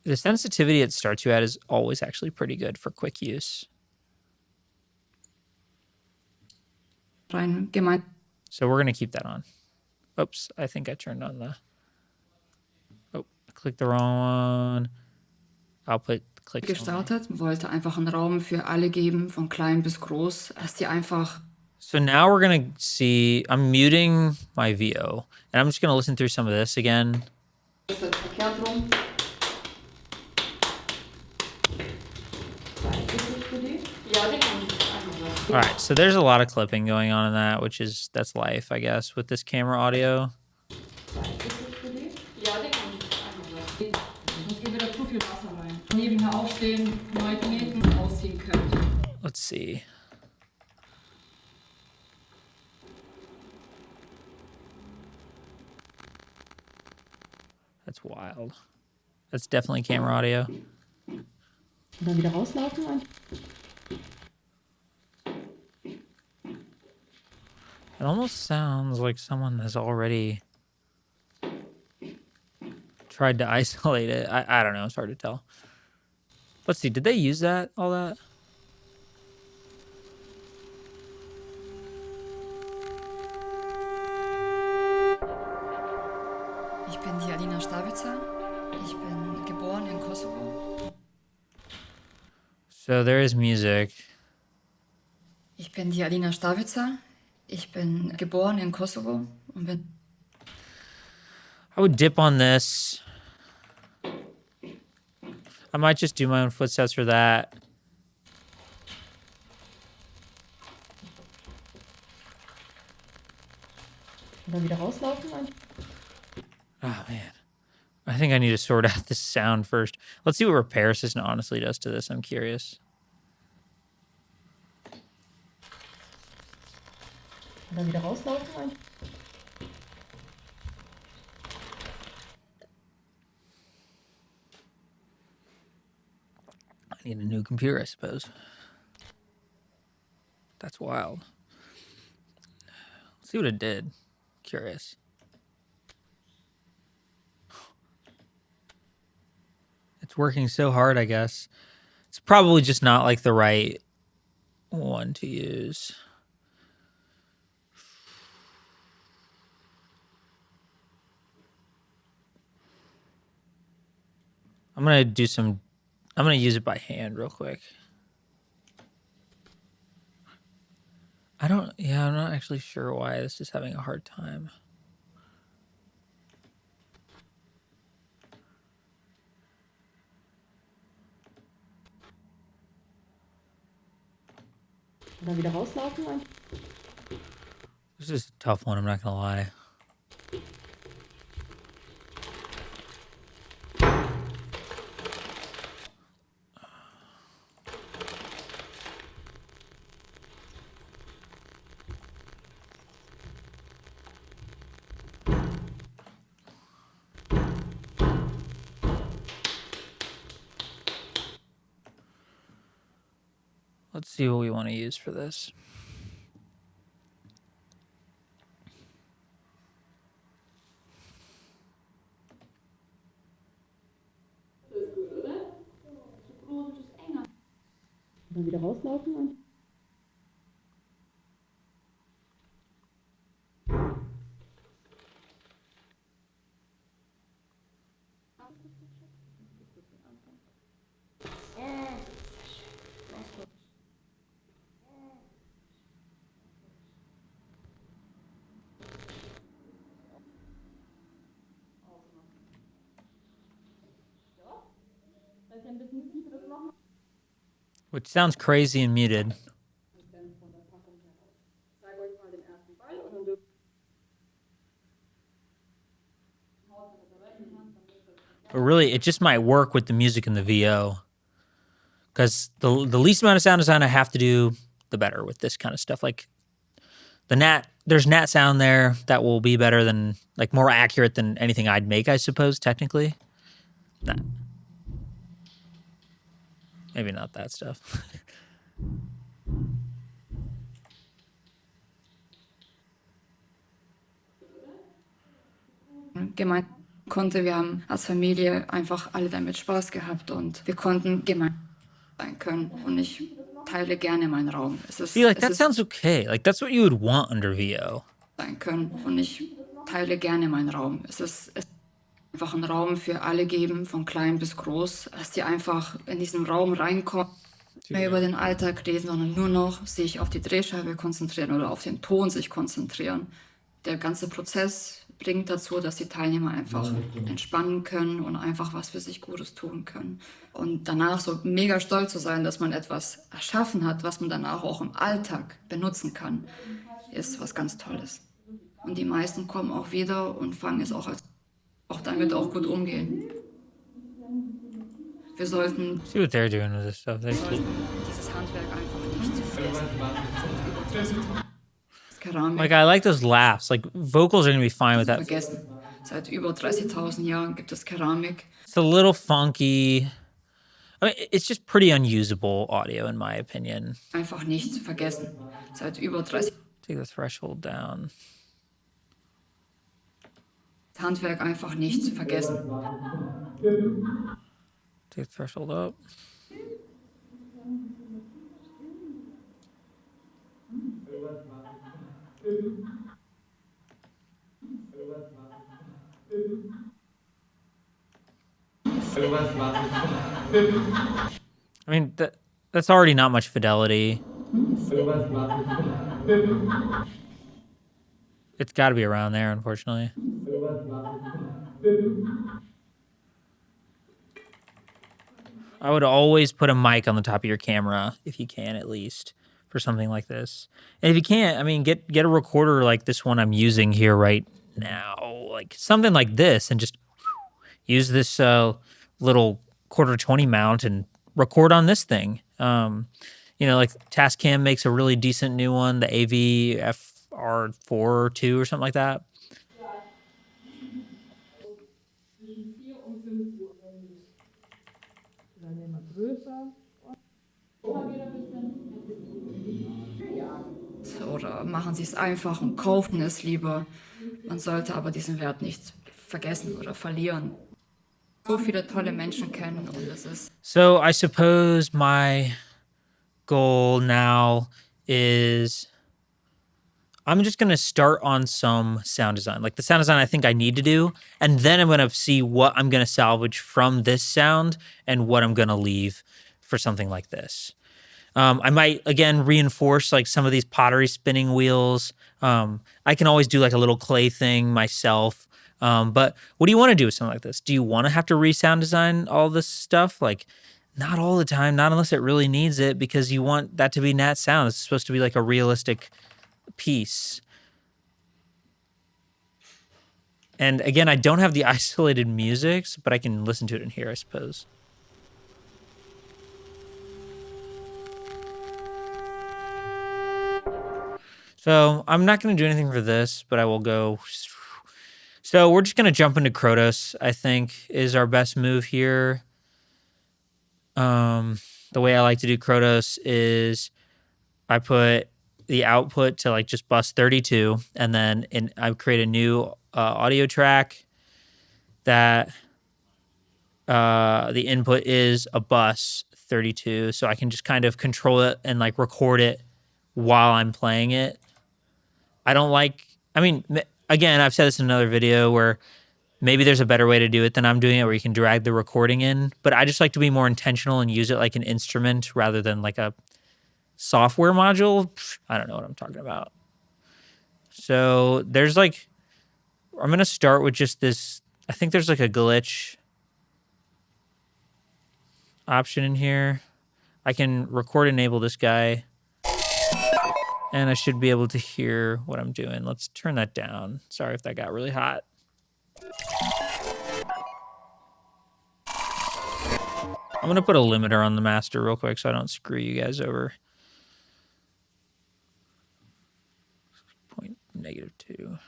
The sensitivity it starts you at is always actually pretty good for quick use. So we're going to keep that on. Oops, I think I turned on the... Oh, I clicked the wrong one. Output clicks gestartet, wollte einfach einen Raum für alle geben, von klein bis groß, dass die einfach... So now we're going to see... I'm muting my VO, and I'm just going to listen through some of this again. All right, so there's a lot of clipping going on in that, that's life, I guess, with this camera audio. Let's see. That's wild. That's definitely camera audio. Dann wieder rauslaufen. It almost sounds like someone has already tried to isolate it. I don't know. It's hard to tell. Let's see. Did they use all that? Ich bin die Alina Stavica. Ich bin geboren in Kosovo. So there is music. Ich bin die Alina Stavica. Ich bin geboren in Kosovo und bin... I would dip on this. I might just do my own footsteps for that. Dann wieder rauslaufen. Oh, man. I think I need to sort out this sound first. Let's see what Repair Assistant honestly does to this. I'm curious. Dann wieder rauslaufen. I need a new computer, I suppose. That's wild. Let's see what it did. Curious. It's working so hard, I guess. It's probably just not like the right one to use. I'm going to use it by hand real quick. I'm not actually sure why this is having a hard time. Dann wieder rauslaufen. This is a tough one, I'm not going to lie. Let's see what we want to use for this. Dann wieder rauslaufen. Which sounds crazy and muted. But really, it just might work with the music in the VO. Because the least amount of sound design I have to do, the better with this kind of stuff. Like there's nat sound there that will be better than, like, more accurate than anything I'd make, I suppose, technically. Nah. Maybe not that stuff. Gemeint konnte, wir haben als Familie einfach alle damit Spaß gehabt und wir konnten gemeinsam sein können und ich teile gerne meinen Raum. See, like, that sounds okay. Like, that's what you would want under VO. Sein können und ich teile gerne meinen Raum. Es ist einfach einen Raum für alle geben, von klein bis groß, dass die einfach in diesen Raum reinkommen, nicht mehr über den Alltag reden, sondern nur noch sich auf die Drehscheibe konzentrieren oder auf den Ton sich konzentrieren. Der ganze Prozess bringt dazu, dass die Teilnehmer einfach entspannen können und einfach was für sich Gutes tun können. Und danach so mega stolz zu sein, dass man etwas erschaffen hat, was man danach auch im Alltag benutzen kann, ist was ganz Tolles. Und die meisten kommen auch wieder und fangen es auch damit auch gut umgehen. Wir sollten See what they're doing with this stuff. dieses Handwerk einfach nicht zu vergessen. Keramik Like, I like those laughs. Like, vocals are gonna be fine with that. vergessen. Seit über 30.000 Jahren gibt es Keramik. It's a little funky. I mean, it's just pretty unusable audio, in my opinion. Einfach nicht vergessen. Seit über 30 Take the threshold down. Handwerk einfach nicht vergessen. Take the threshold up. I mean, that's already not much fidelity. It's got to be around there, unfortunately. I would always put a mic on the top of your camera, if you can, at least, for something like this. And if you can't, I mean, get a recorder like this one I'm using here right now, like something like this, and just use this little quarter 20 mount and record on this thing. You know, like Tascam makes a really decent new one, the AV-FR4 or 2 or something like that. Oder machen Sie es einfach und kaufen es lieber. Man sollte aber diesen Wert nicht vergessen oder verlieren. So viele tolle Menschen kennen und es ist. So I suppose my goal now is I'm just going to start on some sound design, like the sound design I think I need to do. And then I'm going to see what I'm going to salvage from this sound and what I'm going to leave for something like this. I might, again, reinforce like some of these pottery spinning wheels. I can always do like a little clay thing myself. But what do you want to do with something like this? Do you want to have to re-sound design all this stuff? Like, not all the time, not unless it really needs it, because you want that to be nat sound. It's supposed to be like a realistic piece. And again, I don't have the isolated musics, but I can listen to it in here, I suppose. So I'm not going to do anything for this, but I will go. So we're just going to jump into Krotos, I think, is our best move here. The way I like to do Krotos is I put the output to like just bus 32, and then I create a new audio track that the input is a bus 32, so I can just kind of control it and like record it while I'm playing it. I mean, again, I've said this in another video where maybe there's a better way to do it than I'm doing it, where you can drag the recording in, but I just like to be more intentional and use it like an instrument rather than like a software module. I don't know what I'm talking about. So there's like, I'm going to start with just this. I think there's like a glitch option in here. I can record enable this guy, and I should be able to hear what I'm doing. Let's turn that down. Sorry if that got really hot. I'm gonna put a limiter on the master real quick so I don't screw you guys over. -2.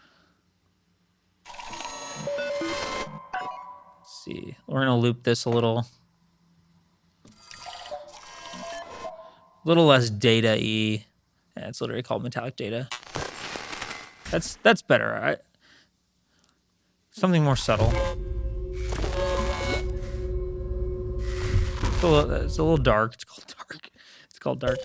Let's see. We're gonna loop this a little less data-y. Yeah, it's literally called metallic data. That's better. Something more subtle. It's a little dark. It's called dark. It's called dark.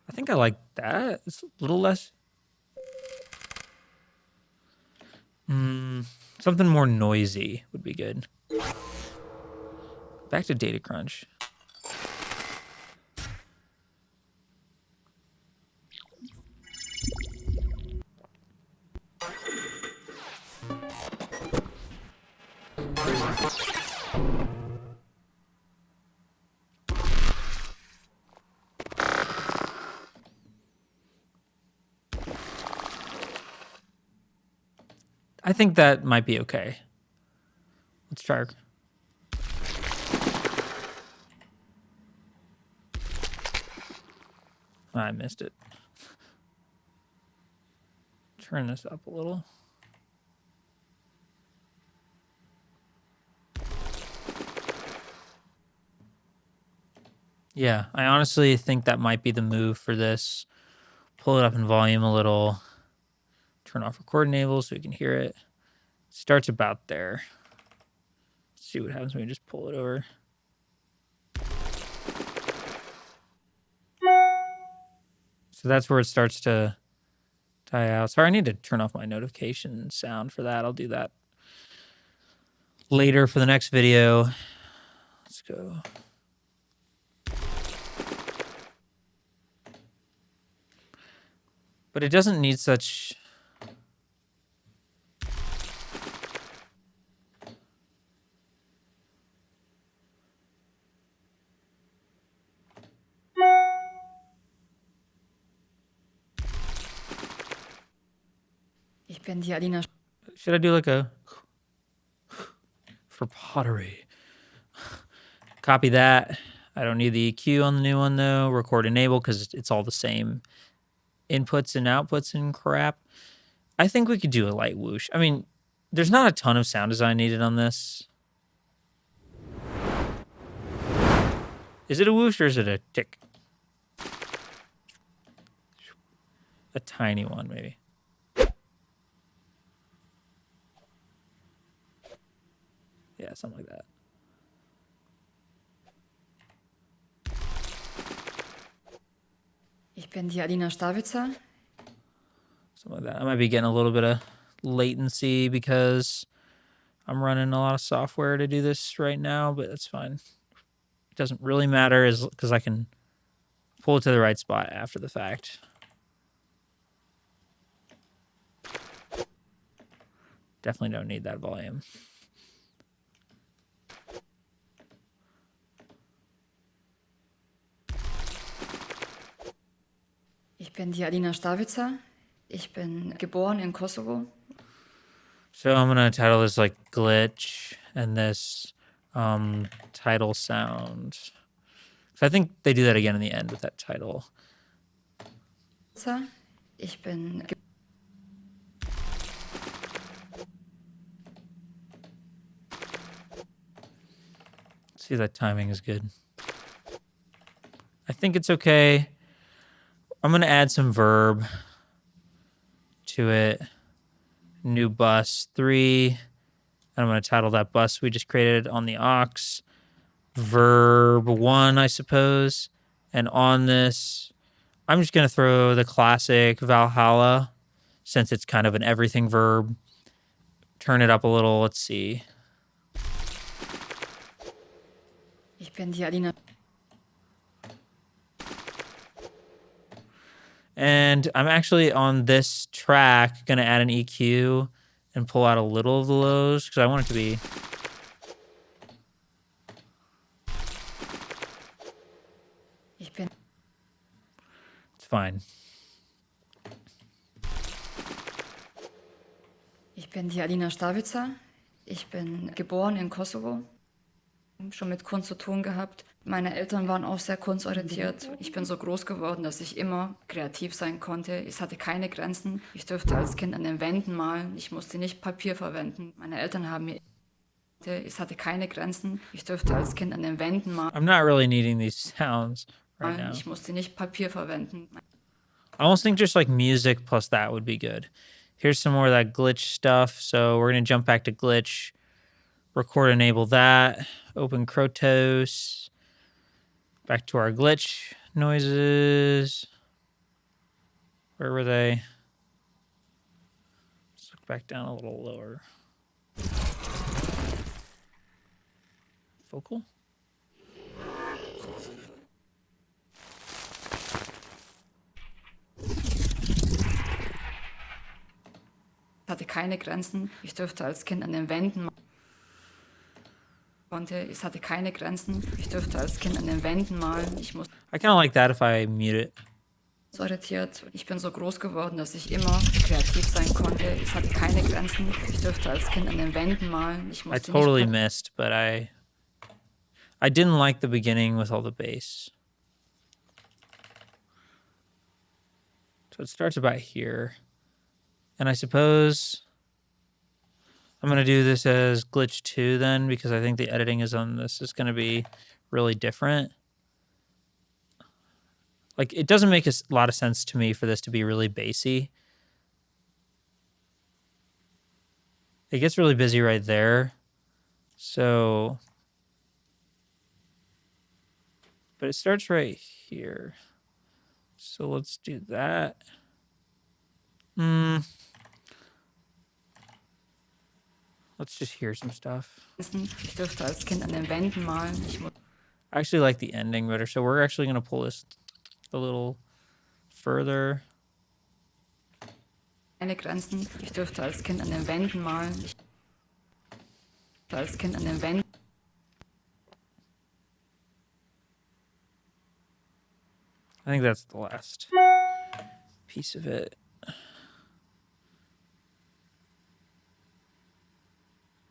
I think I like that. It's a little less. Something more noisy would be good. Back to data crunch. I think that might be okay. Let's try. I missed it. Turn this up a little. Yeah, I honestly think that might be the move for this. Pull it up in volume a little. Turn off record enable so you can hear it. Starts about there. Let's see what happens when we just pull it over. So that's where it starts to die out. Sorry, I need to turn off my notification sound for that. I'll do that later for the next video. Let's go. But it doesn't need such... Ich bin die Alina. Should I do like a... for pottery? Copy that. I don't need the EQ on the new one though. Record enable because it's all the same inputs and outputs and crap. I think we could do a light whoosh. I mean, there's not a ton of sound design needed on this. Is it a whoosh or is it a tick? A tiny one, maybe. Yeah, something like that. Ich bin die Alina Stavitzer. Something like that. I might be getting a little bit of latency because I'm running a lot of software to do this right now, but that's fine. It doesn't really matter because I can pull it to the right spot after the fact. Definitely don't need that volume. Ich bin die Alina Stavitzer. Ich bin geboren in Kosovo. So I'm going to title this like glitch and this title sound. So I think they do that again in the end with that title. Ich bin See, that timing is good. I think it's okay. I'm going to add some verb to it. New bus 3. And I'm going to title that bus we just created on the aux. Verb 1, I suppose. And on this, I'm just going to throw the classic Valhalla, since it's kind of an everything verb. Turn it up a little. Let's see. Ich bin die Alina. And I'm actually on this track going to add an EQ and pull out a little of the lows because I want it to be... Ich bin It's fine. Ich bin die Alina Stavitzer. Ich bin geboren in Kosovo, schon mit Kunst zu tun gehabt. Meine Eltern waren auch sehr kunstorientiert. Ich bin so groß geworden, dass ich immer kreativ sein konnte. Es hatte keine Grenzen. Ich durfte als Kind an den Wänden malen. Ich musste nicht Papier verwenden. Meine Eltern haben mir es hatte keine Grenzen. Ich durfte als Kind an den Wänden malen. I'm not really needing these sounds right now. Ich musste nicht Papier verwenden. I almost think just like music plus that would be good. Here's some more of that glitch stuff. So we're going to jump back to glitch, record, enable that, open Krotos, back to our glitch noises. Where were they? Let's look back down a little lower. Focal? Es hatte keine Grenzen. Ich durfte als Kind an den Wänden es hatte keine Grenzen. Ich durfte als Kind an den Wänden malen. Ich musste I kind of like that if I mute it. orientiert. Ich bin so groß geworden, dass ich immer kreativ sein konnte. Es hatte keine Grenzen. Ich durfte als Kind an den Wänden malen. Ich I musste totally nicht missed, but I didn't like the beginning with all the bass. So it starts about here. And I suppose I'm going to do this as glitch 2 then, because I think the editing is on this is going to be really different. Like, it doesn't make a lot of sense to me for this to be really bassy. It gets really busy right there. So, but it starts right here. So let's do that. Let's just hear some stuff. Ich durfte als Kind an den Wänden malen. I actually like the ending better. So we're actually going to pull this a little further. Keine Grenzen. Ich durfte als Kind an den Wänden malen. Ich durfte als Kind an den Wänden. I think that's the last piece of it.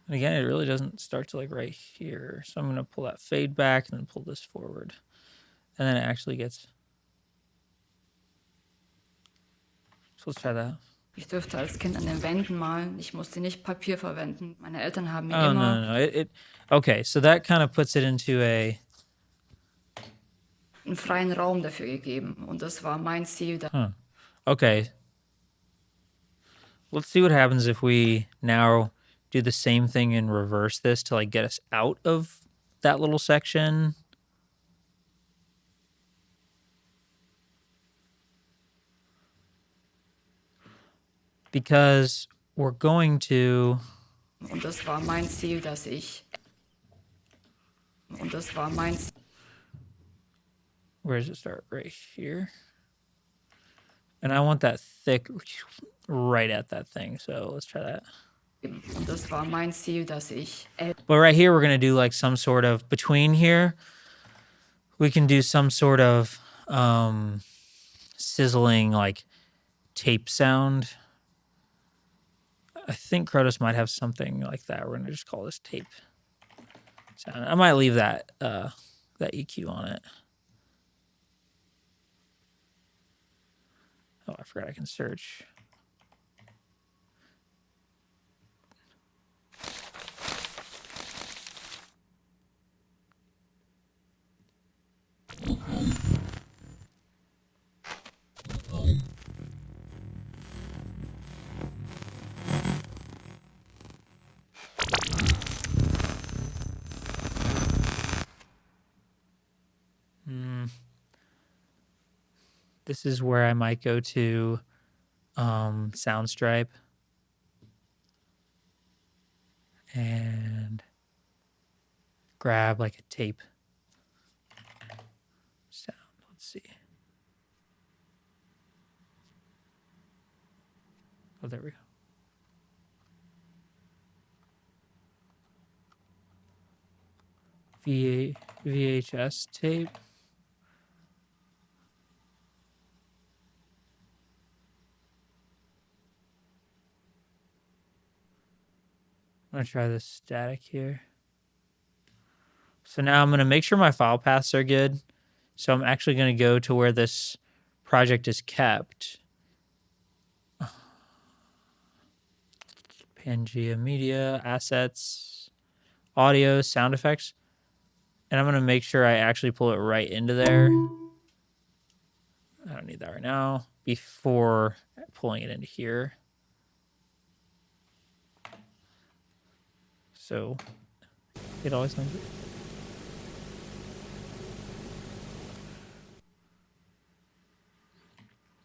And again, it really doesn't start to like right here. So I'm going to pull that fade back and then pull this forward. And then it actually gets... So let's try that. Ich durfte als Kind an den Wänden malen. Ich musste nicht Papier verwenden. Meine Eltern haben mir Oh, immer no. Okay, so that kind of puts it into a... einen freien Raum dafür gegeben. Und das war mein Ziel. Okay. Let's see what happens if we now do the same thing and reverse this to like get us out of that little section. Because we're going to... Und das war mein Ziel, dass ich... Und das war mein Ziel. Where does it start? Right here. And I want that thick right at that thing. So let's try that. Und das war mein Ziel, dass ich... But right here, we're going to do like some sort of... Between here, we can do some sort of sizzling like tape sound. I think Krotos might have something like that. We're going to just call this tape sound. I might leave that that EQ on it. Oh, I forgot I can search. This is where I might go to Soundstripe and grab like a tape sound. Let's see. Oh, there we go. VHS tape. I'm going to try this static here. So now I'm going to make sure my file paths are good. So I'm actually going to go to where this project is kept. Pangea Media, Assets, Audio, Sound Effects. And I'm going to make sure I actually pull it right into there. I don't need that right now. Before pulling it into here. So it always sounds good.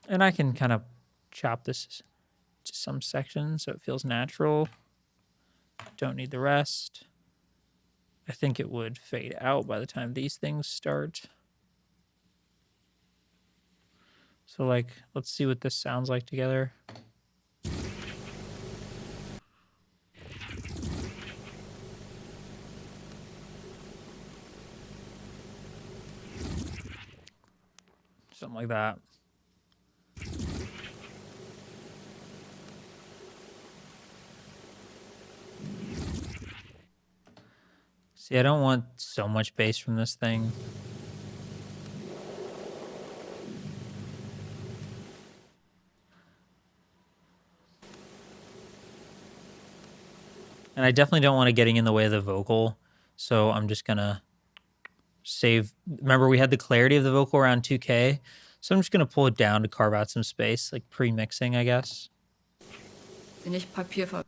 And I can kind of chop this to some sections so it feels natural. Don't need the rest. I think it would fade out by the time these things start. So like, let's see what this sounds like together. Something like that. See, I don't want so much bass from this thing. And I definitely don't want it getting in the way of the vocal. So I'm just going to save. Remember, we had the clarity of the vocal around 2K. So I'm just going to pull it down to carve out some space, like pre-mixing, I guess. Nicht Papier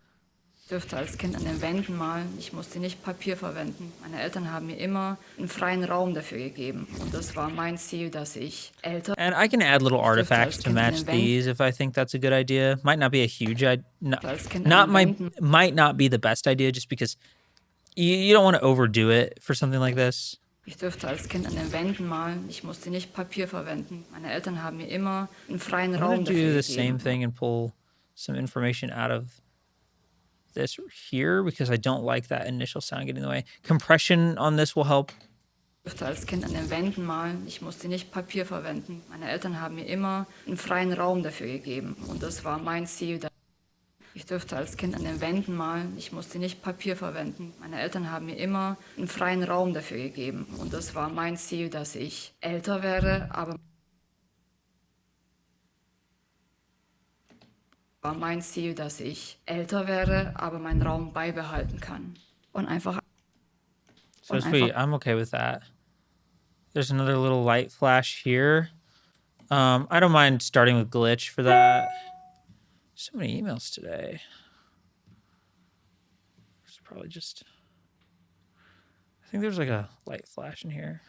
dürfte als Kind an den Wänden malen. Ich musste nicht Papier verwenden. Meine Eltern haben mir immer einen freien Raum dafür gegeben. Und das war mein Ziel, dass ich älter... And I can add little artifacts to match these if I think that's a good idea. Might not be a huge idea. Might not be the best idea just because you don't want to overdo it for something like this. Ich dürfte als Kind an den Wänden malen. Ich musste nicht Papier verwenden. Meine Eltern haben mir immer einen freien Raum dafür gegeben. I'm going to do the same thing and pull some information out of this here because I don't like that initial sound getting in the way. Compression on this will help. Ich durfte als Kind an den Wänden malen. Ich musste nicht Papier verwenden. Meine Eltern haben mir immer einen freien Raum dafür gegeben. Und das war mein Ziel. Ich durfte als Kind an den Wänden malen. Ich musste nicht Papier verwenden. Meine Eltern haben mir immer einen freien Raum dafür gegeben. Und das war mein Ziel, dass ich älter werde, aber war mein Ziel, dass ich älter werde, aber meinen Raum beibehalten kann. Und einfach... So sweet. I'm okay with that. There's another little light flash here. I don't mind starting with glitch for that. So many emails today. It's probably just... I think there's like a light flash in here.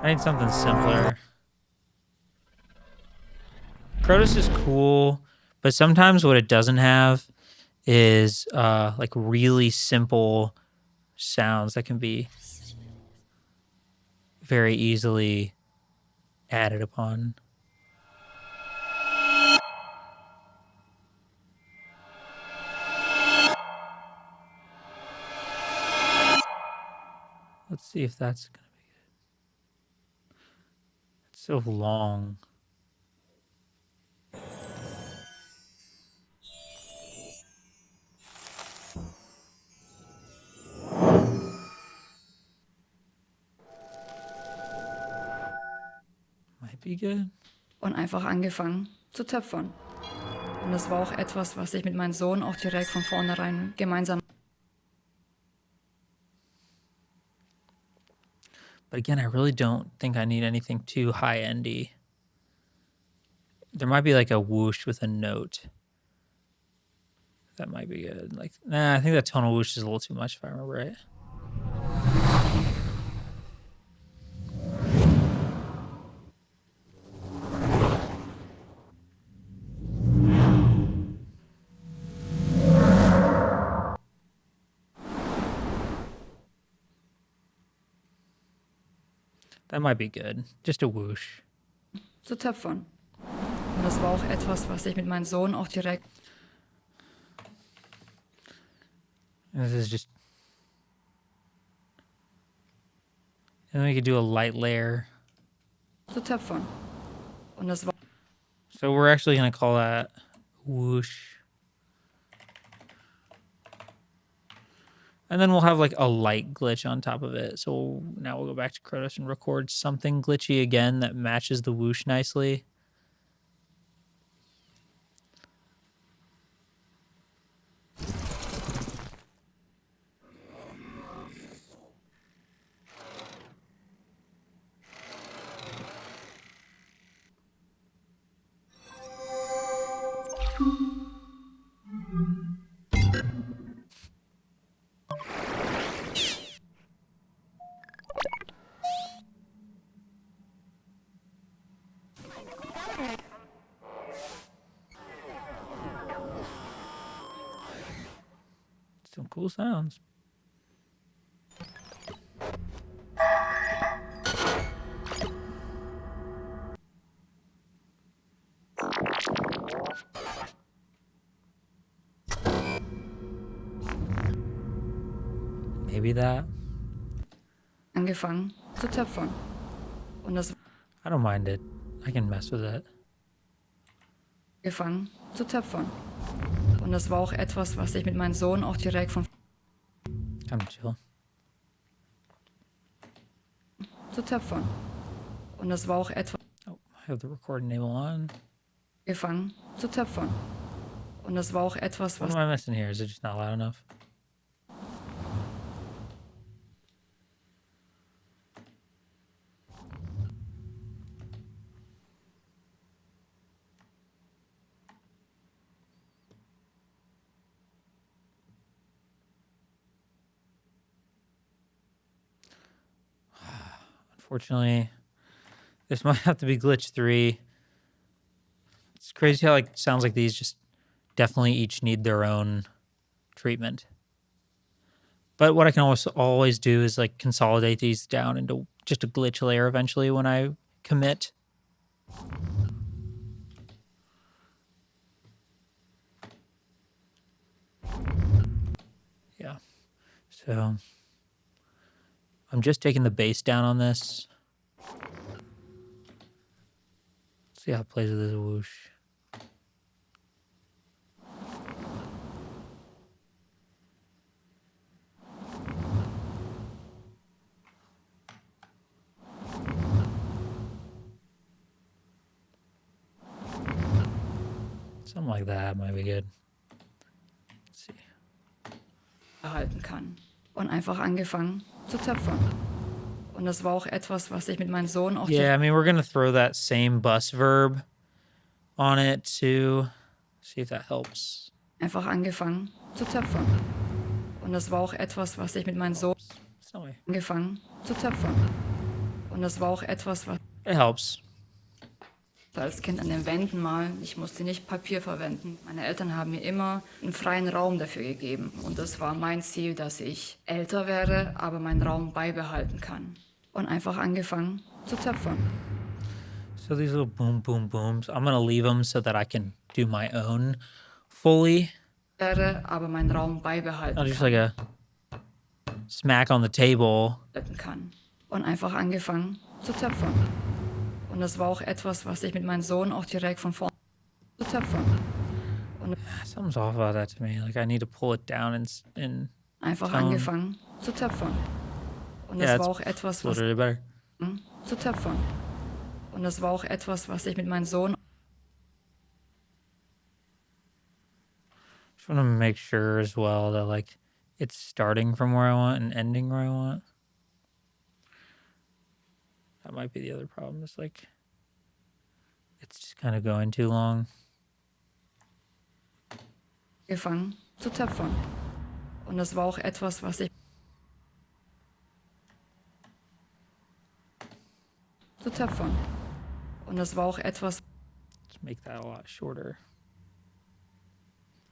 I need something simpler. Crotus is cool, but sometimes what it doesn't have is like really simple sounds that can be very easily added upon. Let's see if that's gonna be good. It's so long. Might be good. Und einfach angefangen zu töpfern. Und das war auch etwas, was ich mit meinem Sohn auch direkt von vornherein gemeinsam... But again, I really don't think I need anything too high-endy. There might be like a whoosh with a note. That might be good. Like, nah, I think that tonal whoosh is a little too much if I remember right. That might be good. Just a whoosh. zu töpfern. Und das war auch etwas, was ich mit meinem Sohn auch direkt... This is just... And then we could do a light layer. zu töpfern. Und das war... So we're actually going to call that whoosh. And then we'll have like a light glitch on top of it. So now we'll go back to Kronos and record something glitchy again that matches the whoosh nicely. Some cool sounds. Maybe that. Angefangen zu töpfern. Und das I don't mind it. I can mess with it. angefangen zu töpfern. Und das war auch etwas, was ich mit meinem Sohn auch direkt von Kind of chill. zu töpfern. Und das war auch etwas Oh, I have the record enable on. angefangen zu töpfern. Und das war auch etwas, What was am I missing here? Is it just not loud enough? Unfortunately, this might have to be glitch 3. It's crazy how like sounds like these just definitely each need their own treatment. But what I can always do is like consolidate these down into just a glitch layer eventually when I commit. Yeah. So I'm just taking the bass down on this. See how it plays with this whoosh. Something like that might be good. Let's see. erhalten kann. Und einfach angefangen zu töpfern. Und das war auch etwas, was ich mit meinem Sohn auch Yeah, I mean, we're going to throw that same bus verb on it too. See if that helps. einfach angefangen zu töpfern. Und das war auch etwas, was ich mit meinem Sohn Someway. angefangen zu töpfern. Und das war auch etwas, was It helps. als Kind an den Wänden malen. Ich musste nicht Papier verwenden. Meine Eltern haben mir immer einen freien Raum dafür gegeben. Und das war mein Ziel, dass ich älter werde, aber meinen Raum beibehalten kann. Und einfach angefangen zu töpfern. So these little boom, boom, booms, I'm going to leave them so that I can do my own fully. Werde, aber meinen Raum beibehalten Not just like a smack on the table. kann. Und einfach angefangen zu töpfern. Und das war auch etwas, was ich mit meinem Sohn auch direkt von vorne zu töpfern. Something's off about that to me. Like I need to pull it down in Einfach Tone. angefangen zu töpfern. Und das yeah, war it's auch etwas, was literally better. zu töpfern. Und das war auch etwas, was ich mit meinem Sohn Just want to make sure as well that like it's starting from where I want and ending where I want. That might be the other problem. It's like it's just kind of going too long. angefangen zu töpfern. Und das war auch etwas, was ich zu töpfern. Und das war auch etwas, Let's make that a lot shorter.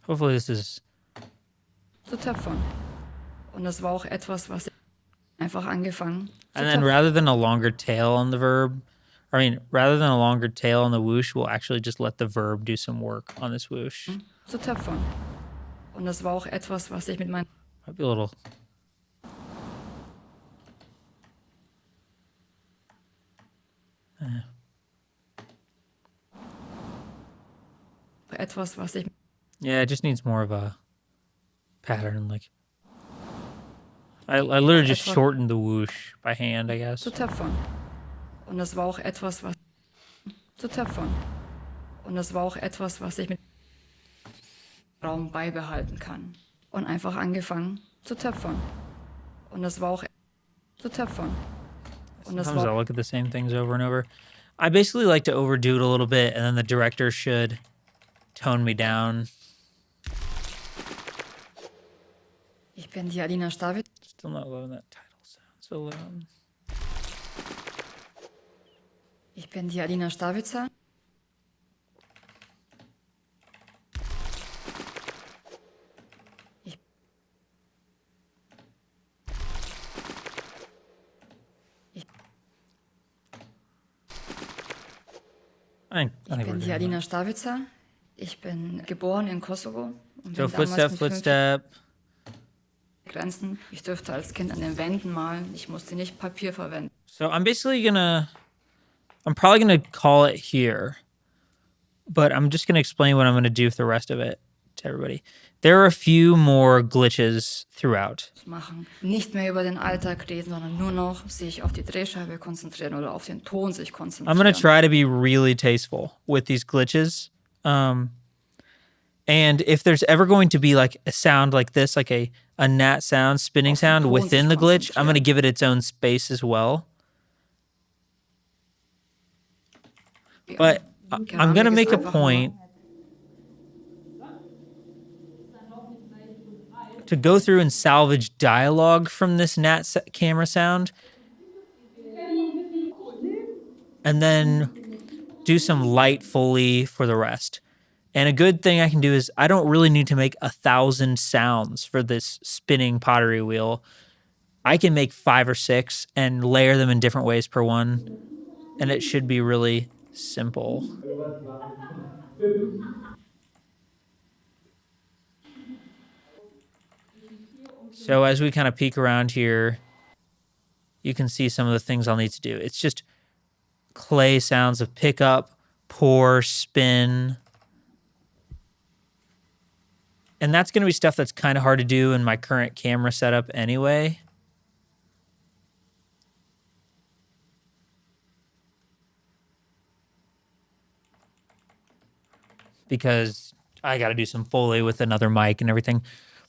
Hopefully this is zu töpfern. Und das war auch etwas, was ich einfach angefangen zu and then töpfern. rather than a longer tail on the verb, rather than a longer tail on the whoosh, we'll actually just let the verb do some work on this whoosh. Zu töpfern. Und das war auch etwas, was ich mit meinem Might be a little. etwas, was ich Yeah, it just needs more of a pattern. Like I literally just etwas shortened the whoosh by hand, I guess. zu töpfern. Und das war auch etwas, was zu töpfern. Und das war auch etwas, was ich mit Raum beibehalten kann. Und einfach angefangen zu töpfern. Und das war auch zu töpfern. Und das Sometimes I war look at the same things over and over. I basically like to overdo it a little bit, and then the director should tone me down. Ich bin die Alina Stavitz. Still not loving that title sound so loud. Ich bin die Alina Stavitzer. Ich, ich, I ich think we're bin die doing Alina Stavitzer. Ich bin geboren in Kosovo und that. So bin damals footstep, mit 5 footstep. Grenzen. Ich durfte als Kind an den Wänden malen. Ich musste nicht Papier verwenden. So I'm probably gonna call it here, but I'm just gonna explain what I'm gonna do with the rest of it to everybody. There are a few more glitches throughout. Machen. Nicht mehr über den Alltag reden, sondern nur noch sich auf die Drehscheibe konzentrieren oder auf den Ton sich konzentrieren. I'm gonna try to be really tasteful with these glitches. And if there's ever going to be like a sound like this, like a gnat sound, spinning sound within the glitch, I'm gonna give it its own space as well. But I'm gonna make a point to go through and salvage dialogue from this camera sound, and then do some light Foley for the rest. And a good thing I can do is I don't really need to make 1,000 sounds for this spinning pottery wheel. I can make 5 or 6 and layer them in different ways per one, and it should be really simple. So as we kind of peek around here, you can see some of the things I'll need to do. It's just clay sounds of pickup, pour, spin. And that's going to be stuff that's kind of hard to do in my current camera setup anyway. Because I got to do some Foley with another mic and everything.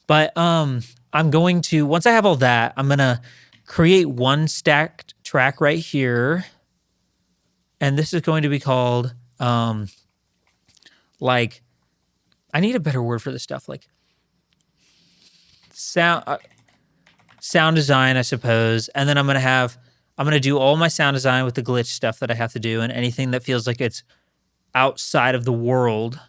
But I'm going to, once I have all that, I'm going to create one stacked track right here. And this is going to be called, like, I need a better word for this stuff, like sound design, I suppose. And then I'm gonna do all my sound design with the glitch stuff that I have to do and anything that feels like it's outside of the world.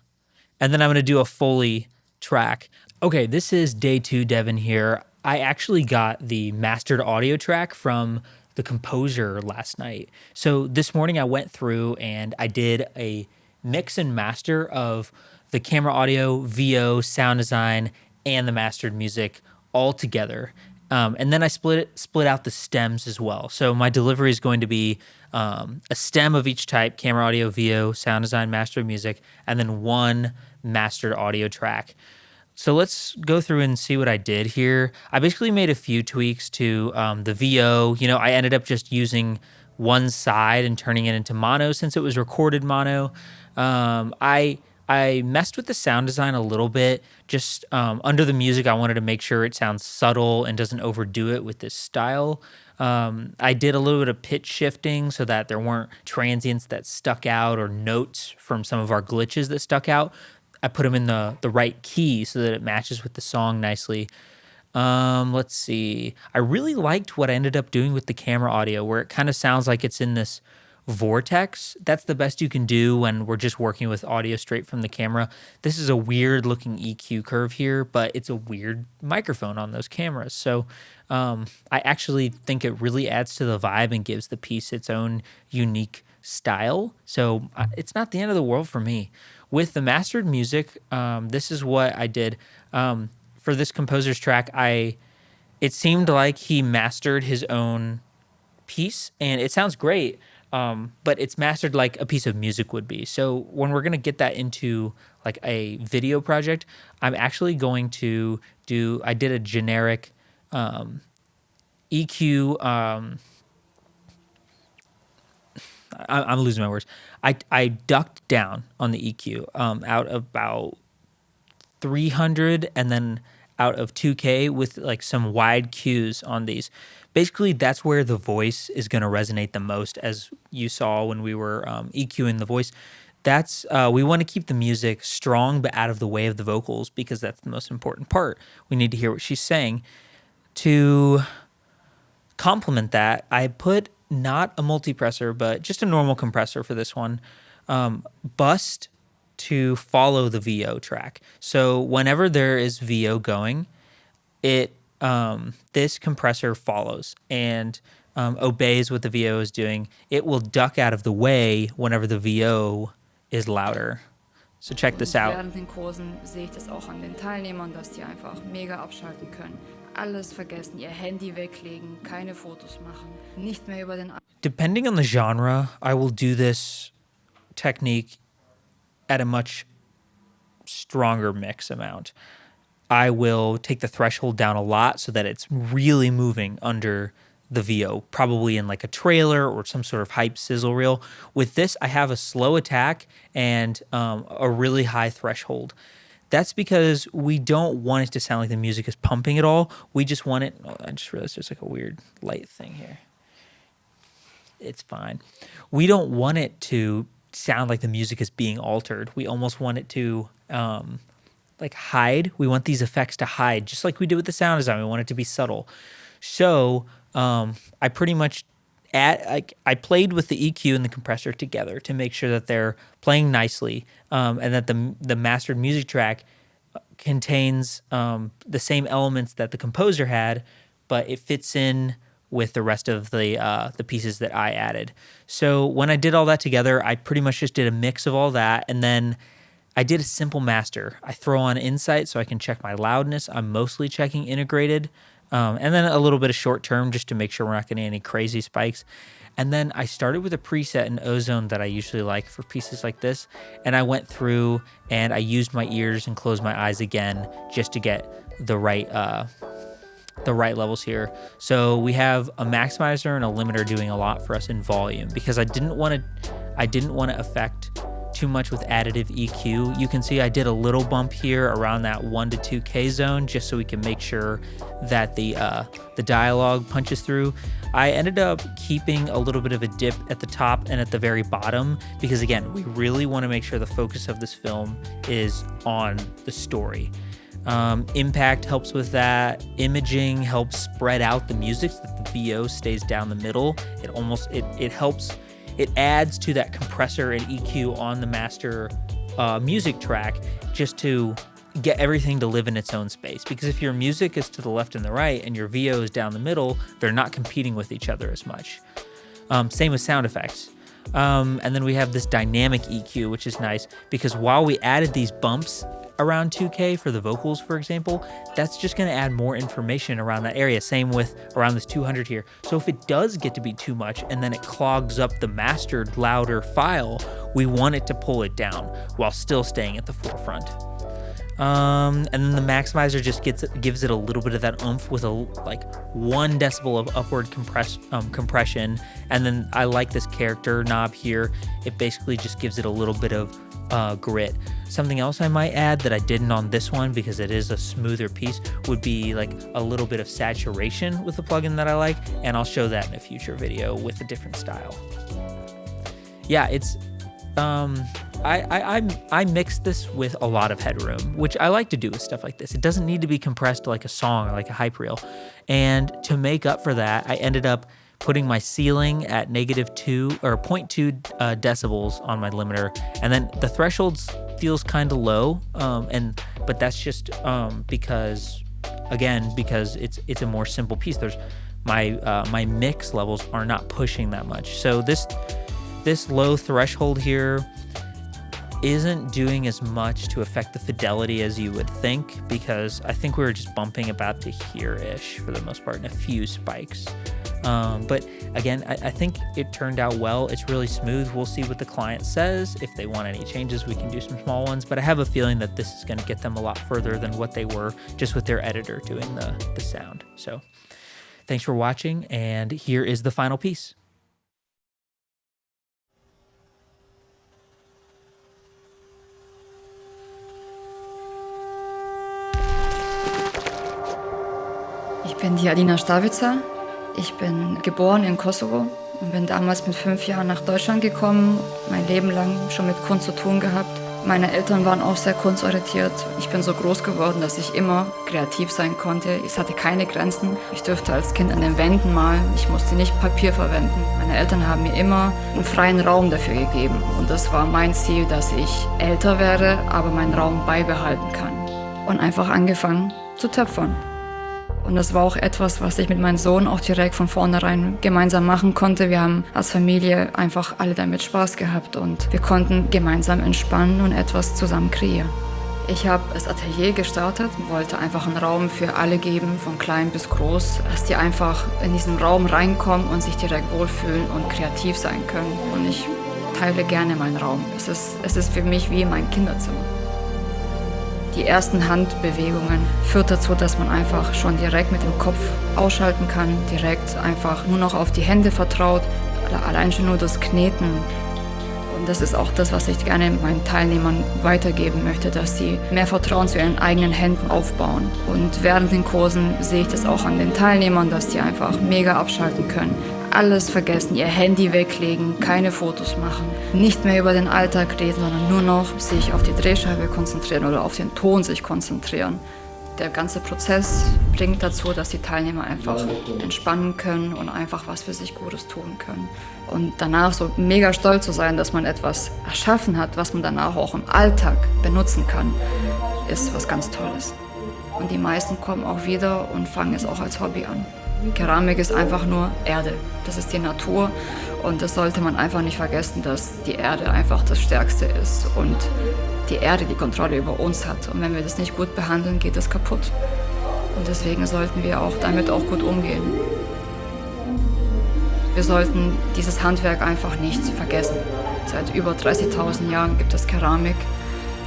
And then I'm gonna do a Foley track. Okay, this is day 2, Devin here. I actually got the mastered audio track from the composer last night. So this morning I went through and I did a mix and master of the camera audio, VO, sound design, and the mastered music all together. And then I split out the stems as well. So my delivery is going to be a stem of each type: camera audio, VO, sound design, mastered music, and then one mastered audio track. So let's go through and see what I did here. I basically made a few tweaks to the VO. You know, I ended up just using one side and turning it into mono since it was recorded mono. I messed with the sound design a little bit. Just under the music, I wanted to make sure it sounds subtle and doesn't overdo it with this style. I did a little bit of pitch shifting so that there weren't transients that stuck out or notes from some of our glitches that stuck out. I put them in the right key so that it matches with the song nicely. Let's see. I really liked what I ended up doing with the camera audio, where it kind of sounds like it's in this vortex. That's the best you can do when we're just working with audio straight from the camera. This is a weird looking EQ curve here, but it's a weird microphone on those cameras. So I actually think it really adds to the vibe and gives the piece its own unique style. So it's not the end of the world for me. With the mastered music, this is what I did. For this composer's track, it seemed like he mastered his own piece, and it sounds great. but it's mastered like a piece of music would be. So when we're going to get that into like a video project, I'm actually going to I did a generic EQ. I'm losing my words. I ducked down on the EQ out of about 300 and then out of 2K with like some wide cues on these. Basically, that's where the voice is going to resonate the most, as you saw when we were EQing the voice. That's we want to keep the music strong but out of the way of the vocals, because that's the most important part. We need to hear what she's saying. To complement that, I put not a multipressor, but just a normal compressor for this one, bust to follow the VO track. So whenever there is VO going, this compressor follows and obeys what the VO is doing. It will duck out of the way whenever the VO is louder. So check this out. Während den Kursen sehe ich das auch an den Teilnehmern, dass die einfach mega abschalten können. Alles vergessen, ihr Handy weglegen, keine Fotos machen, nicht mehr über den... Depending on the genre, I will do this technique at a much stronger mix amount. I will take the threshold down a lot so that it's really moving under the VO, probably in like a trailer or some sort of hype sizzle reel. With this, I have a slow attack and a really high threshold. That's because we don't want it to sound like the music is pumping at all. We just want it... Oh, I just realized there's like a weird light thing here. It's fine. We don't want it to sound like the music is being altered. We almost want it to like hide. We want these effects to hide, just like we did with the sound design. We want it to be subtle. So I pretty much I played with the EQ and the compressor together to make sure that they're playing nicely, and that the mastered music track contains the same elements that the composer had, but it fits in with the rest of the pieces that I added. So when I did all that together, I pretty much just did a mix of all that, and then I did a simple master. I throw on Insight so I can check my loudness. I'm mostly checking integrated, and then a little bit of short term just to make sure we're not getting any crazy spikes. And then I started with a preset in Ozone that I usually like for pieces like this, and I went through and I used my ears and closed my eyes again just to get the right levels here. So we have a maximizer and a limiter doing a lot for us in volume, because I didn't want to affect too much with additive EQ. You can see I did a little bump here around that 1 to 2K zone just so we can make sure that the dialogue punches through. I ended up keeping a little bit of a dip at the top and at the very bottom because, again, we really want to make sure the focus of this film is on the story. Impact helps with that. Imaging helps spread out the music so that the VO stays down the middle. It helps. It adds to that compressor and EQ on the master music track just to get everything to live in its own space. Because if your music is to the left and the right and your VO is down the middle, they're not competing with each other as much. Same with sound effects. And then we have this dynamic EQ, which is nice because while we added these bumps around 2K for the vocals, for example, that's just going to add more information around that area. Same with around this 200 here. So if it does get to be too much and then it clogs up the mastered louder file, we want it to pull it down while still staying at the forefront. And then the maximizer just gives it a little bit of that oomph with 1 decibel of upward compression. And then I like this character knob here. It basically just gives it a little bit of grit. Something else I might add that I didn't on this one because it is a smoother piece would be like a little bit of saturation with the plugin that I like, and I'll show that in a future video with a different style. Yeah, it's I mixed this with a lot of headroom, which I like to do with stuff like this. It doesn't need to be compressed like a song or like a hype reel. And to make up for that, I ended up putting my ceiling at -2 or 0.2 decibels on my limiter, and then the threshold feels kind of low, but that's just because it's a more simple piece. There's my mix levels are not pushing that much, so this low threshold here isn't doing as much to affect the fidelity as you would think, because I think we were just bumping about to here-ish for the most part, and a few spikes. But again, I think it turned out well. It's really smooth. We'll see what the client says. If they want any changes, we can do some small ones. But I have a feeling that this is going to get them a lot further than what they were just with their editor doing the sound. So thanks for watching, and here is the final piece. Ich bin die Alina Stavica. Ich bin geboren in Kosovo und bin damals mit 5 Jahren nach Deutschland gekommen. Mein Leben lang schon mit Kunst zu tun gehabt. Meine Eltern waren auch sehr kunstorientiert. Ich bin so groß geworden, dass ich immer kreativ sein konnte. Es hatte keine Grenzen. Ich durfte als Kind an den Wänden malen. Ich musste nicht Papier verwenden. Meine Eltern haben mir immer einen freien Raum dafür gegeben. Und das war mein Ziel, dass ich älter werde, aber meinen Raum beibehalten kann. Und einfach angefangen zu töpfern. Und das war auch etwas, was ich mit meinem Sohn auch direkt von vornherein gemeinsam machen konnte. Wir haben als Familie einfach alle damit Spaß gehabt und wir konnten gemeinsam entspannen und etwas zusammen kreieren. Ich habe das Atelier gestartet und wollte einfach einen Raum für alle geben, von klein bis groß, dass die einfach in diesen Raum reinkommen und sich direkt wohlfühlen und kreativ sein können. Und ich teile gerne meinen Raum. Es ist für mich wie mein Kinderzimmer. Die ersten Handbewegungen führt dazu, dass man einfach schon direkt mit dem Kopf ausschalten kann, direkt einfach nur noch auf die Hände vertraut, allein schon nur das Kneten. Und das ist auch das, was ich gerne meinen Teilnehmern weitergeben möchte, dass sie mehr Vertrauen zu ihren eigenen Händen aufbauen. Und während den Kursen sehe ich das auch an den Teilnehmern, dass sie einfach mega abschalten können. Alles vergessen, ihr Handy weglegen, keine Fotos machen, nicht mehr über den Alltag reden, sondern nur noch sich auf die Drehscheibe konzentrieren oder auf den Ton sich konzentrieren. Der ganze Prozess bringt dazu, dass die Teilnehmer einfach entspannen können und einfach was für sich Gutes tun können. Und danach so mega stolz zu sein, dass man etwas erschaffen hat, was man danach auch im Alltag benutzen kann, ist was ganz Tolles. Und die meisten kommen auch wieder und fangen es auch als Hobby an. Keramik ist einfach nur Erde. Das ist die Natur und das sollte man einfach nicht vergessen, dass die Erde einfach das Stärkste ist und die Erde die Kontrolle über uns hat. Und wenn wir das nicht gut behandeln, geht das kaputt. Und deswegen sollten wir auch damit auch gut umgehen. Wir sollten dieses Handwerk einfach nicht vergessen. Seit über 30.000 Jahren gibt es Keramik.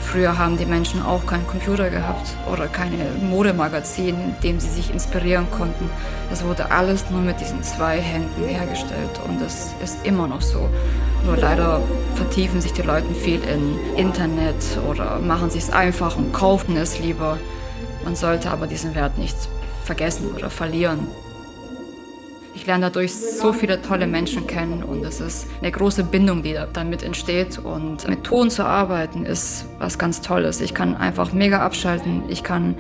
Früher haben die Menschen auch keinen Computer gehabt oder keine Modemagazin, in dem sie sich inspirieren konnten. Es wurde alles nur mit diesen 2 Händen hergestellt und das ist immer noch so. Nur leider vertiefen sich die Leute viel in Internet oder machen es sich einfach und kaufen es lieber. Man sollte aber diesen Wert nicht vergessen oder verlieren. Ich lerne dadurch so viele tolle Menschen kennen und es ist eine große Bindung, die damit entsteht. Und mit Ton zu arbeiten ist was ganz Tolles. Ich kann einfach mega abschalten, ich kann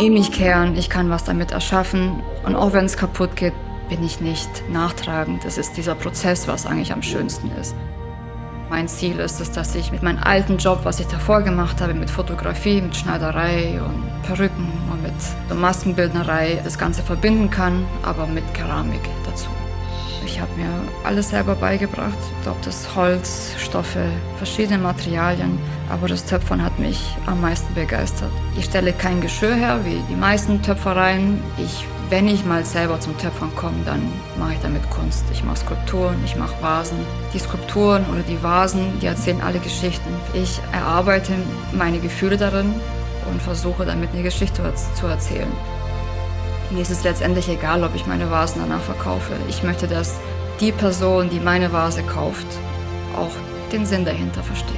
in mich kehren, ich kann was damit erschaffen. Und auch wenn es kaputt geht, bin ich nicht nachtragend. Das ist dieser Prozess, was eigentlich am schönsten ist. Mein Ziel ist es, dass ich mit meinem alten Job, was ich davor gemacht habe, mit Fotografie, mit Schneiderei und Perücken und mit so Maskenbildnerei, das Ganze verbinden kann, aber mit Keramik dazu. Ich habe mir alles selber beigebracht, ob das Holz, Stoffe, verschiedene Materialien, aber das Töpfern hat mich am meisten begeistert. Ich stelle kein Geschirr her, wie die meisten Töpfereien. Wenn ich mal selber zum Töpfern komme, dann mache ich damit Kunst. Ich mache Skulpturen, ich mache Vasen. Die Skulpturen oder die Vasen, die erzählen alle Geschichten. Ich erarbeite meine Gefühle darin und versuche damit eine Geschichte zu erzählen. Mir ist es letztendlich egal, ob ich meine Vasen danach verkaufe. Ich möchte, dass die Person, die meine Vase kauft, auch den Sinn dahinter versteht.